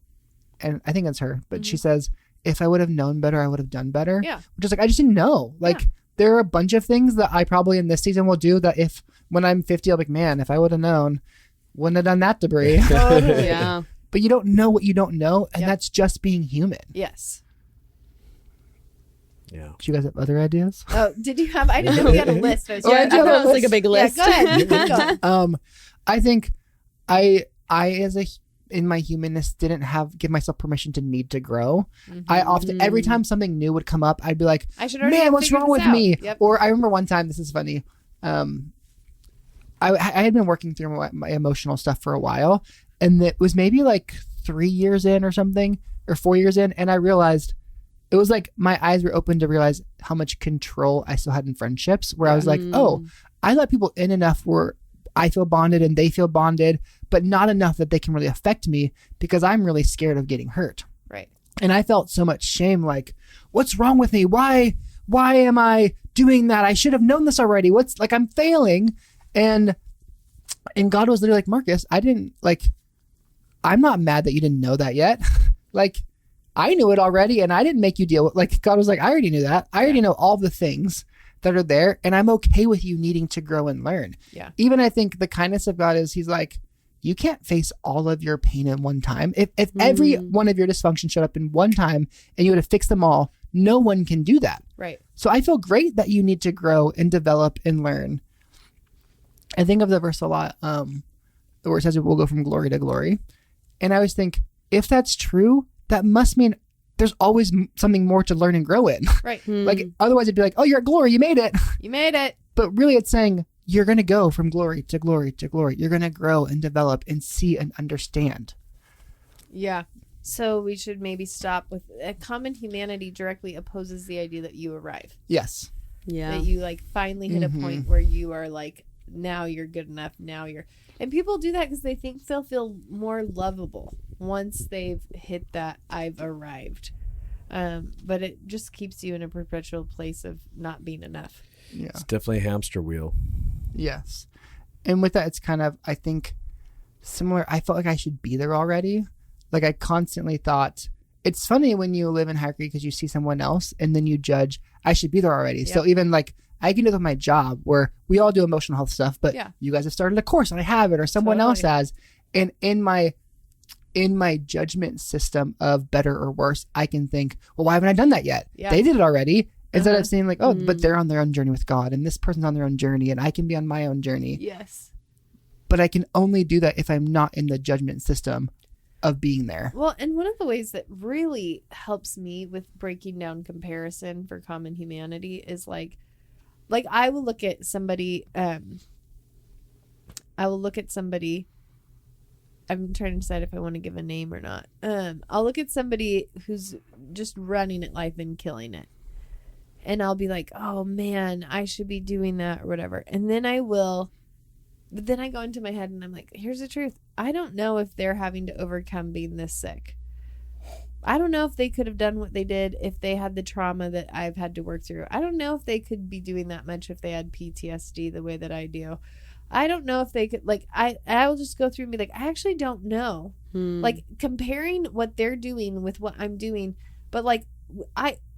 and I think it's her, but she says, if I would have known better, I would have done better. Yeah. Which is like, I just didn't know. Like, there are a bunch of things that I probably in this season will do that if, when I'm 50, I'll be like, man, if I would have known, wouldn't have done that, Debris. Totally. Yeah. But you don't know what you don't know, and that's just being human. Yes. Yeah. Do you guys have other ideas? Oh, did you have? I didn't know we had a list. I thought it was like a big list. Yeah, go ahead. Keep going. I think I in my humanness didn't give myself permission to need to grow. I often, every time something new would come up, I'd be like, man, what's wrong with me? Yep. Or I remember one time, this is funny. I had been working through my emotional stuff for a while, and it was maybe like 3 years in or something, or 4 years in, and I realized it was like my eyes were open to realize how much control I still had in friendships, where I was like, oh, I let people in enough where I feel bonded and they feel bonded, but not enough that they can really affect me because I'm really scared of getting hurt. Right. And I felt so much shame, like, what's wrong with me? Why am I doing that? I should have known this already. What's, like, I'm failing. And God was literally like, Marcus, I'm not mad that you didn't know that yet. Like, I knew it already, and I didn't make you deal with, like, God was like, I already knew that. I already know all the things that are there, and I'm okay with you needing to grow and learn. Yeah. Even I think the kindness of God is, he's like, you can't face all of your pain in one time. If every one of your dysfunction showed up in one time and you would have fixed them all, no one can do that. Right. So I feel great that you need to grow and develop and learn. I think of the verse a lot, where it says we'll go from glory to glory. And I always think, if that's true, that must mean there's always something more to learn and grow in. Right. Like, otherwise it'd be like, oh, you're at glory, you made it. You made it. But really it's saying you're going to go from glory to glory to glory. You're going to grow and develop and see and understand. Yeah. So we should maybe stop with a common humanity directly opposes the idea that you arrive. Yes. Yeah. That you like finally hit a point where you are like, now you're good enough. Now you're, and people do that because they think they'll feel more lovable once they've hit that I've arrived. But it just keeps you in a perpetual place of not being enough. Yeah. It's definitely a hamster wheel. Yes. And with that, it's kind of, I think, similar. I felt like I should be there already. Like, I constantly thought, it's funny when you live in hierarchy because you see someone else and then you judge, I should be there already. Yep. So even like, I can do it with my job where we all do emotional health stuff, but you guys have started a course and I have it, or someone else has. And in my judgment system of better or worse, I can think, well, why haven't I done that yet? Yeah. They did it already. Instead of saying like, oh, but they're on their own journey with God and this person's on their own journey and I can be on my own journey. Yes. But I can only do that if I'm not in the judgment system of being there. Well, and one of the ways that really helps me with breaking down comparison for common humanity is like I will look at somebody, I'm trying to decide if I want to give a name or not. I'll look at somebody who's just running at life and killing it. And I'll be like, oh man, I should be doing that or whatever. And then I will, but then I go into my head and I'm like, here's the truth. I don't know if they're having to overcome being this sick. I don't know if they could have done what they did if they had the trauma that I've had to work through. I don't know if they could be doing that much if they had PTSD the way that I do. I don't know if they could, like, I will just go through and be like, I actually don't know. Like, comparing what they're doing with what I'm doing. But, like,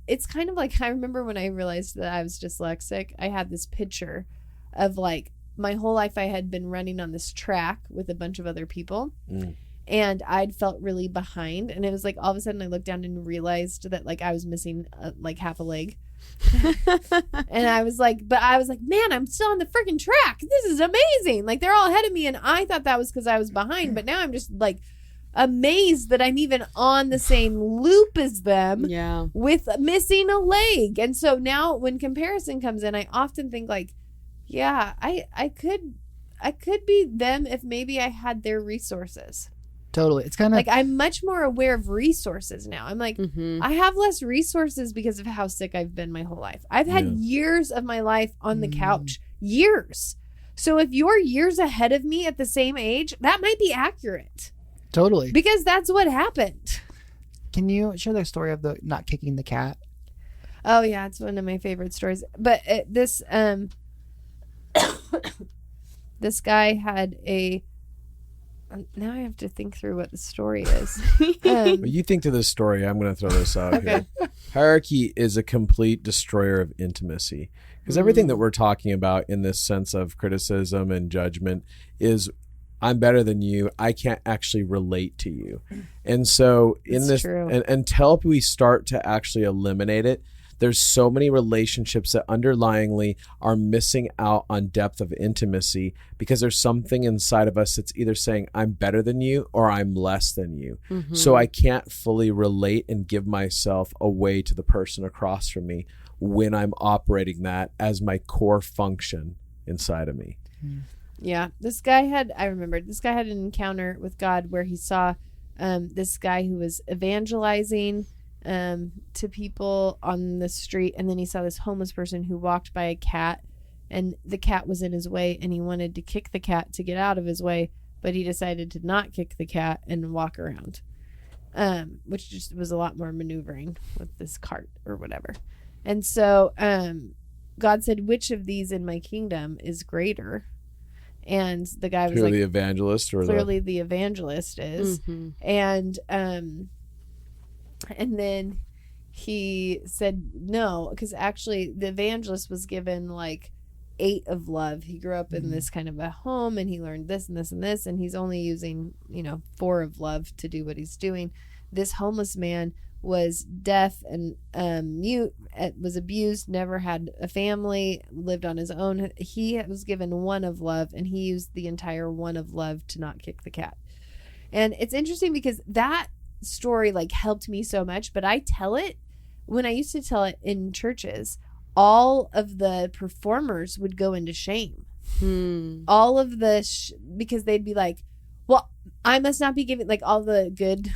it's kind of like, I remember when I realized that I was dyslexic, I had this picture of, like, my whole life I had been running on this track with a bunch of other people. And I'd felt really behind. And it was like, all of a sudden I looked down and realized that, like, I was missing, like, half a leg. And I was like, man, I'm still on the freaking track. This is amazing. Like, they're all ahead of me. And I thought that was because I was behind. But now I'm just, like, amazed that I'm even on the same loop as them with missing a leg. And so now when comparison comes in, I often think, like, yeah, I could be them if maybe I had their resources. Totally. It's kind of like, I'm much more aware of resources now. I'm like, I have less resources because of how sick I've been my whole life. I've had years of my life on the couch. Years. So if you're years ahead of me at the same age, that might be accurate. Totally. Because that's what happened. Can you share the story of the not kicking the cat? Oh, yeah. It's one of my favorite stories. But this guy had a... Now I have to think through what the story is. Well, you think to this story, I'm going to throw this out here. Hierarchy is a complete destroyer of intimacy. Because everything that we're talking about in this sense of criticism and judgment is, I'm better than you. I can't actually relate to you. And so in this, and until we start to actually eliminate it, there's so many relationships that underlyingly are missing out on depth of intimacy because there's something inside of us that's either saying I'm better than you or I'm less than you. So I can't fully relate and give myself away to the person across from me when I'm operating that as my core function inside of me. Yeah. I remember this guy had an encounter with God where he saw this guy who was evangelizing to people on the street, and then he saw this homeless person who walked by a cat, and the cat was in his way, and he wanted to kick the cat to get out of his way, but he decided to not kick the cat and walk around, which just was a lot more maneuvering with this cart or whatever. And so God said, which of these in my kingdom is greater? And the guy was clearly the evangelist, or clearly the evangelist is. And then he said no, because actually the evangelist was given like 8 of love. He grew up in this kind of a home, and he learned this and this and this, and he's only using 4 of love to do what he's doing. This homeless man was deaf and mute, was abused, never had a family, lived on his own. He was given 1 of love, and he used the entire 1 of love to not kick the cat. And it's interesting because that story like helped me so much, but I tell it when I used to tell it in churches, all of the performers would go into shame. All of the because they'd be like, well, I must not be giving, like, all the good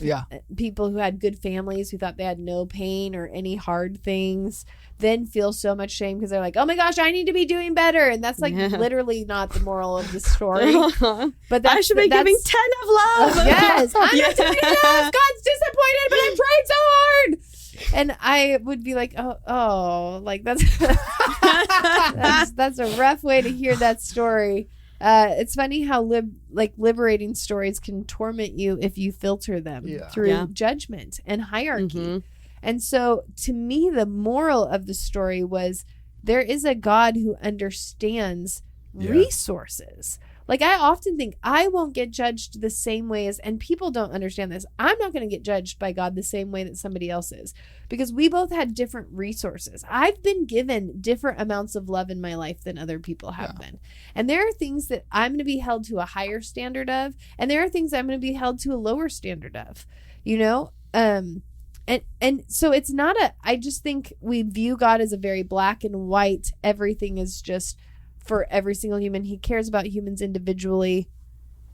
people who had good families who thought they had no pain or any hard things then feel so much shame because they're like, oh my gosh, I need to be doing better. And that's like literally not the moral of the story. But I should be giving 10 of love. Yes. I'm not doing enough. God's disappointed, but I tried so hard. And I would be like, oh, like that's that's a rough way to hear that story. It's funny how liberating stories can torment you if you filter them through judgment and hierarchy. And so to me, the moral of the story was there is a God who understands resources. Like, I often think I won't get judged the same way and people don't understand this. I'm not going to get judged by God the same way that somebody else is, because we both had different resources. I've been given different amounts of love in my life than other people have been. And there are things that I'm going to be held to a higher standard of, and there are things I'm going to be held to a lower standard of, And so it's not I just think we view God as a very black and white. Everything is just for every single human. He cares about humans individually.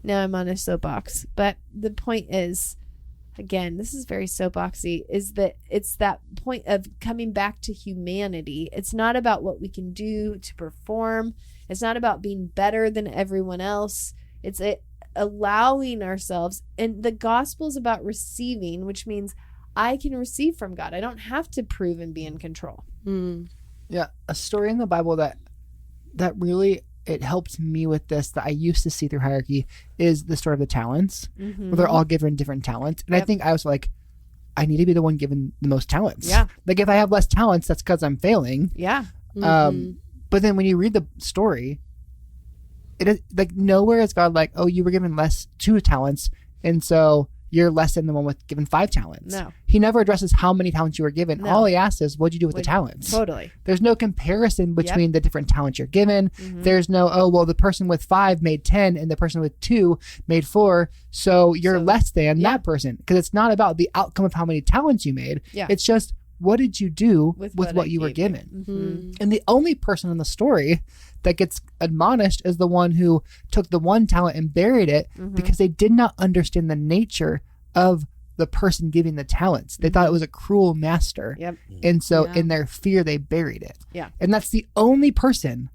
Now I'm on a soapbox. But the point is, again, this is very soapboxy, is that it's that point of coming back to humanity. It's not about what we can do to perform. It's not about being better than everyone else. It's allowing ourselves. And the gospel is about receiving, which means I can receive from God. I don't have to prove and be in control. Yeah, a story in the Bible that really it helped me with this that I used to see through hierarchy is the story of the talents, where they're all given different talents. And I think I was like, I need to be the one given the most talents. Yeah. Like if I have less talents, that's because I'm failing. Yeah. But then when you read the story, it is like nowhere is God like, oh, you were given two talents, and so you're less than the one with given 5 talents. No. He never addresses how many talents you were given. No. All he asks is, what'd you do with the talents? Totally. There's no comparison between the different talents you're given. There's no, oh, well, the person with 5 made 10 and the person with 2 made 4. So you're less than that person. Because it's not about the outcome of how many talents you made. Yeah. It's just, what did you do with what you were gave you. given? And the only person in the story that gets admonished is the one who took the 1 talent and buried it because they did not understand the nature of the person giving the talents. They thought it was a cruel master. Yep. And so in their fear, they buried it. Yeah. And that's the only person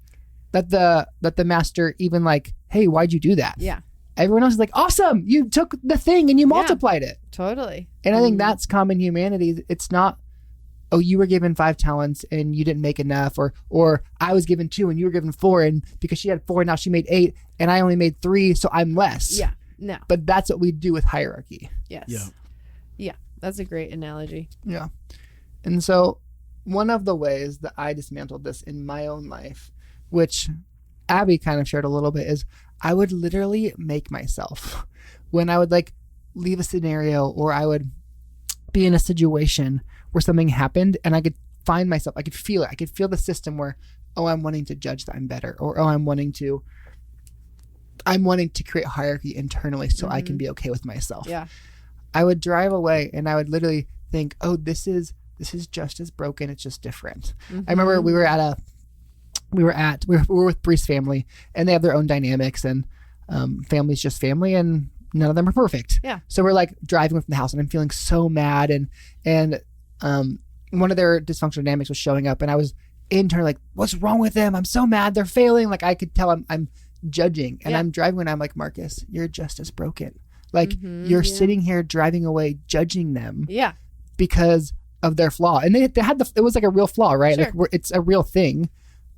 that the master even like, hey, why'd you do that? Yeah. Everyone else is like, awesome, you took the thing and you multiplied it. Totally. And I think that's common humanity. It's not, oh, you were given 5 talents and you didn't make enough, or I was given 2 and you were given 4, and because she had 4 now she made 8 and I only made 3, so I'm less. Yeah. No. But that's what we do with hierarchy. Yes. Yeah. Yeah. That's a great analogy. Yeah. And so one of the ways that I dismantled this in my own life, which Abby kind of shared a little bit, is I would literally make myself when I would like leave a scenario, or I would be in a situation where something happened and I could find myself, I could feel it. I could feel the system where, oh, I'm wanting to judge that I'm better, or, oh, I'm wanting to create hierarchy internally so I can be okay with myself. Yeah. I would drive away and I would literally think, oh, this is just as broken. It's just different. I remember we were with Bree's family, and they have their own dynamics, and family's just family, and none of them are perfect. Yeah. So we're like driving from the house and I'm feeling so mad, and one of their dysfunctional dynamics was showing up, and I was internally like, what's wrong with them? I'm so mad. They're failing. Like I could tell I'm judging, and I'm driving and I'm like, Marcus, you're just as broken. Like you're sitting here driving away, judging them because of their flaw. And they had it was like a real flaw, right? Sure. Like it's a real thing,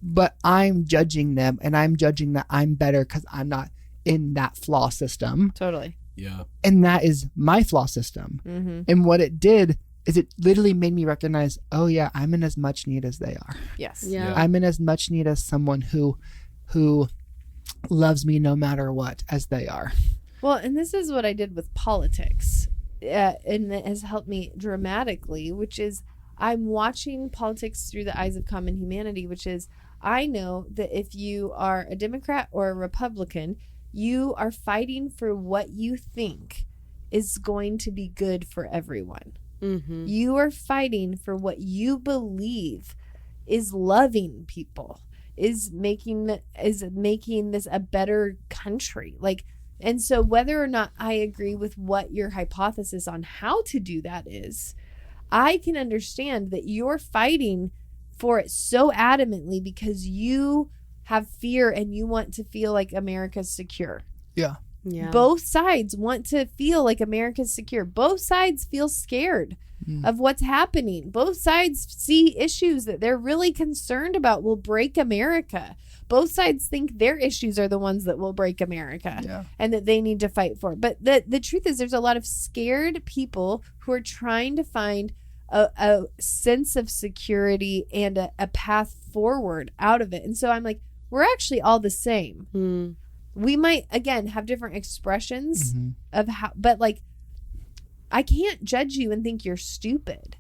but I'm judging them, and I'm judging that I'm better because I'm not in that flaw system. Totally. Yeah. And that is my flaw system. And what it did is it literally made me recognize, oh yeah, I'm in as much need as they are. Yes. Yeah. I'm in as much need as someone who loves me no matter what as they are. Well, and this is what I did with politics, and it has helped me dramatically, which is I'm watching politics through the eyes of common humanity, which is I know that if you are a Democrat or a Republican, you are fighting for what you think is going to be good for everyone. You are fighting for what you believe is loving people, is making this a better country. Like, and so whether or not I agree with what your hypothesis on how to do that is, I can understand that you're fighting for it so adamantly because you have fear and you want to feel like America's secure. Yeah. Yeah. Both sides want to feel like America's secure. Both sides feel scared of what's happening. Both sides see issues that they're really concerned about will break America. Both sides think their issues are the ones that will break America and that they need to fight for. But the truth is there's a lot of scared people who are trying to find a sense of security and a path forward out of it. And so I'm like, we're actually all the same. We might, again, have different expressions of how, but like, I can't judge you and think you're stupid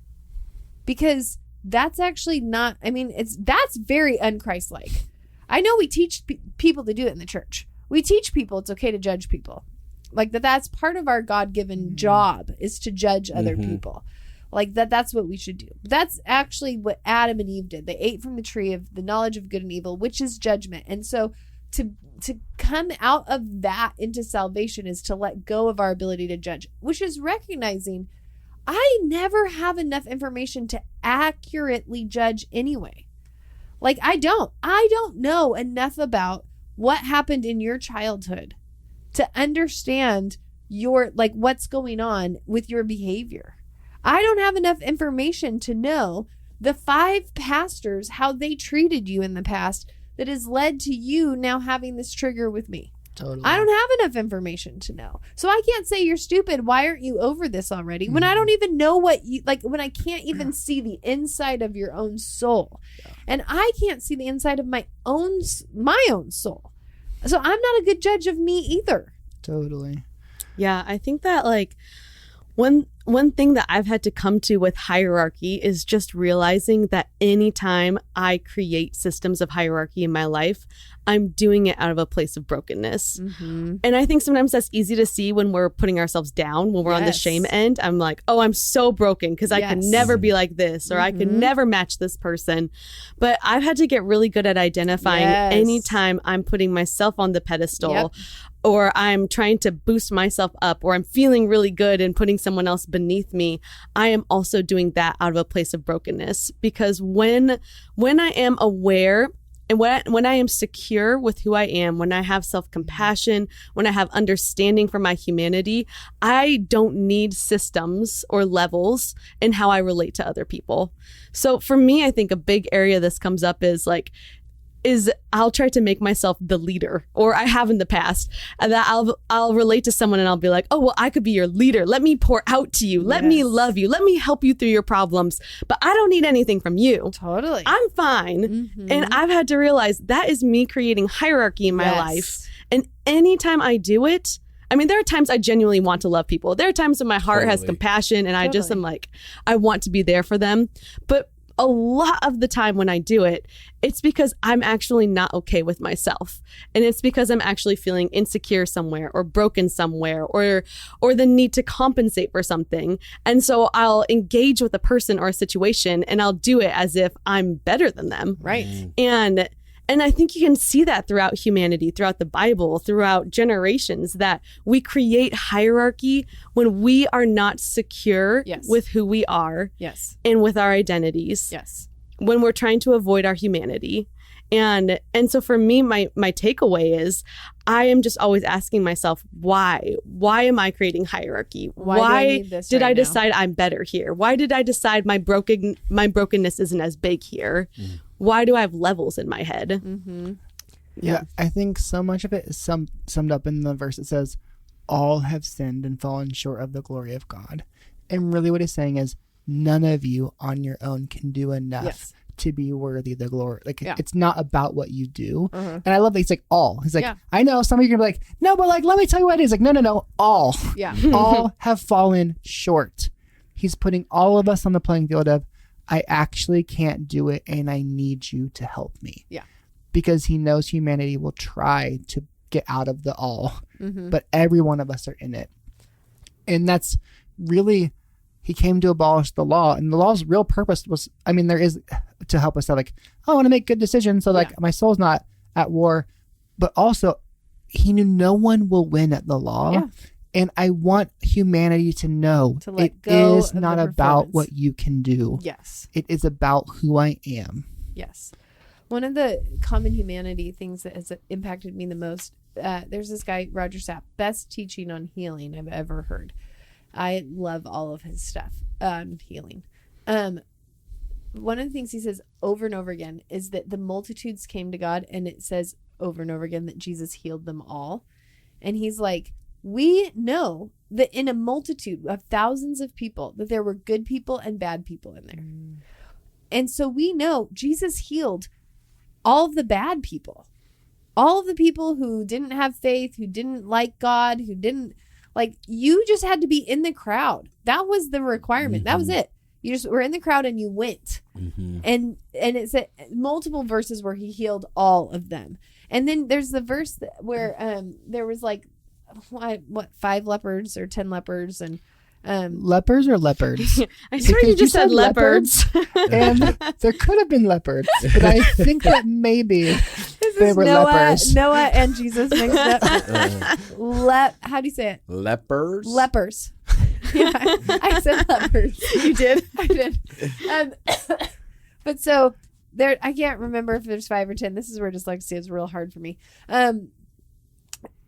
because that's actually not, I mean, that's very unchristlike. I know we teach people to do it in the church. We teach people it's okay to judge people. Like that's part of our God-given job is to judge other people. Like that's what we should do. That's actually what Adam and Eve did. They ate from the tree of the knowledge of good and evil, which is judgment. And so to come out of that into salvation is to let go of our ability to judge, which is recognizing I never have enough information to accurately judge anyway. Like I don't know enough about what happened in your childhood to understand your, like, what's going on with your behavior. I don't have enough information to know the 5 pastors, how they treated you in the past that has led to you now having this trigger with me. Totally. I don't have enough information to know. So I can't say you're stupid. Why aren't you over this already? When I don't even know what you like, when I can't even see the inside of your own soul. Yeah. And I can't see the inside of my own soul. So I'm not a good judge of me either. Totally. Yeah, I think that like one thing that I've had to come to with hierarchy is just realizing that anytime I create systems of hierarchy in my life, I'm doing it out of a place of brokenness. Mm-hmm. And I think sometimes that's easy to see when we're putting ourselves down, when we're on the shame end. I'm like, oh, I'm so broken because I could never be like this, or I could never match this person. But I've had to get really good at identifying anytime I'm putting myself on the pedestal, or I'm trying to boost myself up, or I'm feeling really good and putting someone else beneath me, I am also doing that out of a place of brokenness. Because when I am aware and when I am secure with who I am, when I have self-compassion, when I have understanding for my humanity, I don't need systems or levels in how I relate to other people. So for me, I think a big area this comes up is I'll try to make myself the leader, or I have in the past, and that I'll relate to someone and I'll be like, oh, well, I could be your leader. Let me pour out to you. Let me love you. Let me help you through your problems. But I don't need anything from you. Totally. I'm fine. Mm-hmm. And I've had to realize that is me creating hierarchy in my life. And anytime I do it, I mean, there are times I genuinely want to love people. There are times when my heart has compassion and I just am like, I want to be there for them. But a lot of the time when I do it, it's because I'm actually not okay with myself. And it's because I'm actually feeling insecure somewhere, or broken somewhere, or the need to compensate for something. And so I'll engage with a person or a situation and I'll do it as if I'm better than them. Right. And I think you can see that throughout humanity, throughout the Bible, throughout generations, that we create hierarchy when we are not secure with who we are and with our identities. Yes. When we're trying to avoid our humanity. And so for me, my takeaway is I am just always asking myself, why? Why am I creating hierarchy? Why did I decide I'm better here? Why did I decide my brokenness isn't as big here? Mm. Why do I have levels in my head? Mm-hmm. Yeah, I think so much of it is summed up in the verse that says, all have sinned and fallen short of the glory of God. And really what it's saying is, none of you on your own can do enough to be worthy of the glory. Like, it's not about what you do. And I love that he's like, all. He's like, I know some of you are going to be like, no, but like, let me tell you what it is. Like, no, all. Yeah. All have fallen short. He's putting all of us on the playing field of, I actually can't do it and I need you to help me. Yeah. Because he knows humanity will try to get out of the all. Mm-hmm. But every one of us are in it. And that's really, he came to abolish the law. And the law's real purpose was, I mean, there is to help us out, like, I want to make good decisions so like my soul's not at war. But also, he knew no one will win at the law. Yeah. And I want humanity to know it is not about what you can do. Yes. It is about who I am. Yes. One of the common humanity things that has impacted me the most, there's this guy, Roger Sapp, best teaching on healing I've ever heard. I love all of his stuff on healing. One of the things he says over and over again is that the multitudes came to God, and it says over and over again that Jesus healed them all. And he's like, we know that in a multitude of thousands of people that there were good people and bad people in there. And so we know Jesus healed all of the bad people, all of the people who didn't have faith, who didn't like God, who didn't like, you just had to be in the crowd. That was the requirement. That was it. You just were in the crowd and you went. And it's multiple verses where he healed all of them. And then there's the verse where there was like, what 5 leopards or 10 leopards and lepers or leopards? I swear you just said leopards. And there could have been leopards, but I think that maybe they were lepers. Noah and Jesus mixed up. How do you say it? Lepers. Yeah, I said lepers. You did? I did. But so there, I can't remember if there's 5 or 10. This is where dyslexia is real hard for me.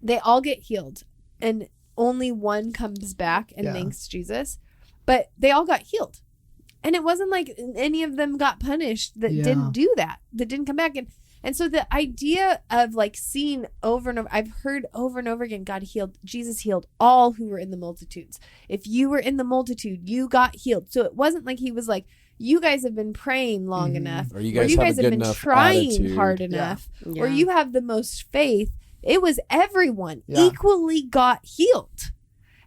They all get healed and only one comes back and thanks Jesus. but they all got healed. And it wasn't like any of them got punished that didn't do that didn't come back. And so the idea of like seeing over and over, I've heard over and over again, Jesus healed all who were in the multitudes. If you were in the multitude, you got healed. So it wasn't like he was like, you guys have been praying long enough, or you guys have been trying attitude. hard enough, or you have the most faith. It was everyone equally got healed.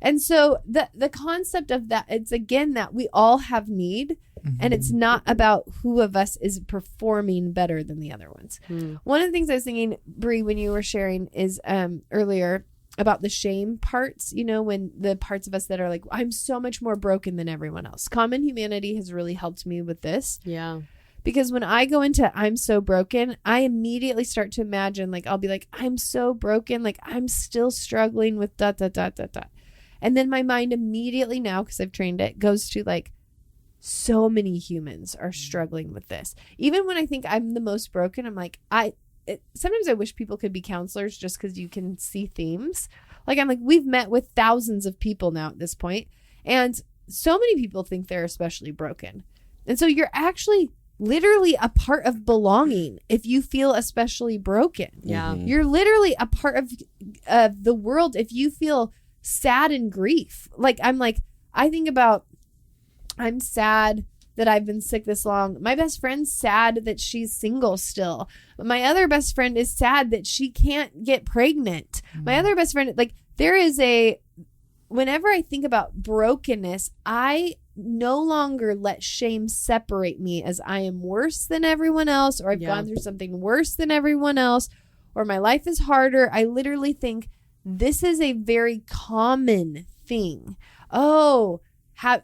And so the concept of that, it's again that we all have need, and it's not about who of us is performing better than the other ones. One of the things I was thinking, Bree, when you were sharing is earlier about the shame parts, you know, when the parts of us that are like, I'm so much more broken than everyone else. Common humanity has really helped me with this. Yeah. Because when I go into I'm so broken, I immediately start to imagine, like, I'll be like, I'm so broken. Like, I'm still struggling with ... And then my mind immediately now, because I've trained it, goes to like, so many humans are struggling with this. Even when I think I'm the most broken, I'm like, sometimes I wish people could be counselors just because you can see themes. Like, I'm like, we've met with thousands of people now at this point, and so many people think they're especially broken. And so you're actually literally a part of belonging if you feel especially broken. Yeah. You're literally a part of the world if you feel sad and grief. Like, I think about, I'm sad that I've been sick this long. My best friend's sad that she's single still. My other best friend is sad that she can't get pregnant. My other best friend, like, whenever I think about brokenness, I no longer let shame separate me as I am worse than everyone else, or I've gone through something worse than everyone else, or my life is harder. I literally think this is a very common thing.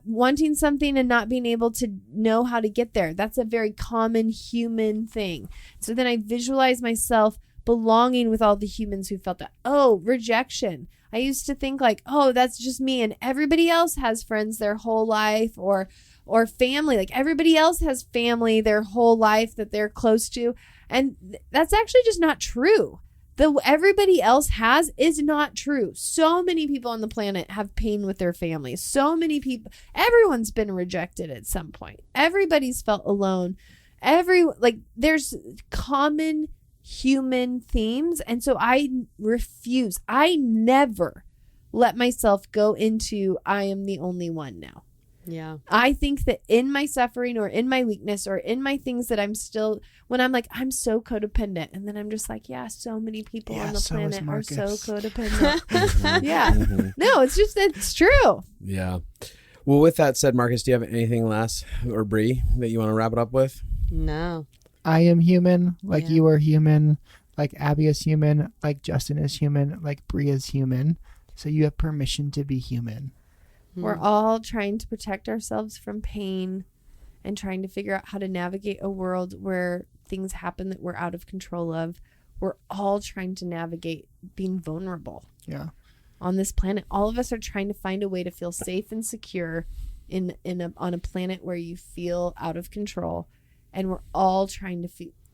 Wanting something and not being able to know how to get there. That's a very common human thing. So then I visualize myself belonging with all the humans who felt that. Rejection. I used to think like, that's just me, and everybody else has friends their whole life, or family. Like, everybody else has family their whole life that they're close to. And that's actually just not true. The everybody else has is not true. So many people on the planet have pain with their families. So many people, everyone's been rejected at some point. Everybody's felt alone. There's common human themes. And so I never let myself go into, I am the only one now. Yeah. I think that in my suffering, or in my weakness, or in my things that I'm still, when I'm like, I'm so codependent, and then I'm just like, so many people on the planet are so codependent. No, it's true. Yeah. Well, with that said, Marcus, do you have anything last, or Bree, that you want to wrap it up with? No. I am human, like you are human, like Abby is human, like Justin is human, like Bree is human. So you have permission to be human. We're all trying to protect ourselves from pain and trying to figure out how to navigate a world where things happen that we're out of control of. We're all trying to navigate being vulnerable. Yeah. On this planet, all of us are trying to find a way to feel safe and secure on a planet where you feel out of control, and we're all trying to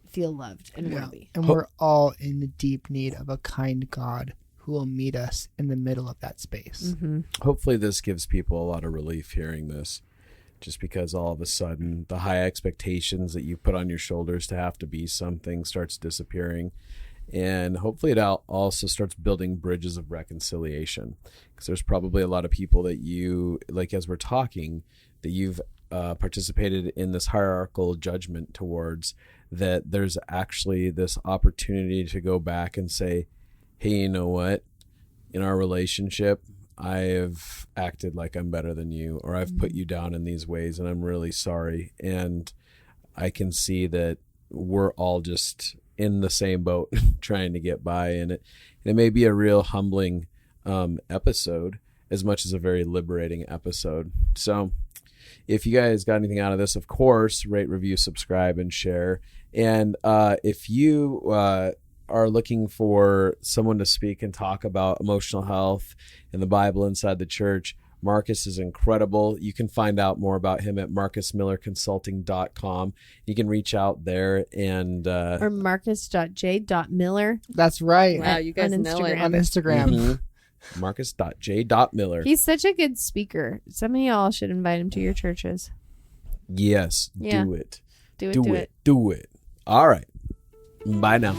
feel loved and worthy. And we're all in the deep need of a kind God who will meet us in the middle of that space. Hopefully this gives people a lot of relief hearing this, just because all of a sudden the high expectations that you put on your shoulders to have to be something starts disappearing. And hopefully it also starts building bridges of reconciliation, because there's probably a lot of people that you, like, as we're talking, that you've participated in this hierarchical judgment towards, that there's actually this opportunity to go back and say, hey, you know what? In our relationship, I have acted like I'm better than you, or I've put you down in these ways, and I'm really sorry. And I can see that we're all just in the same boat trying to get by. And it may be a real humbling episode, as much as a very liberating episode. So if you guys got anything out of this, of course, rate, review, subscribe, and share. And if you are looking for someone to speak and talk about emotional health and the Bible inside the church, Marcus is incredible. You can find out more about him at marcusmillerconsulting.com. You can reach out there and or marcus.j.miller. That's right. Wow, you guys know it. On Instagram. Marcus.J.Miller. He's such a good speaker. Some of y'all should invite him to your churches. Yes. Yeah. Do it. Do it. Do it. All right. Bye now.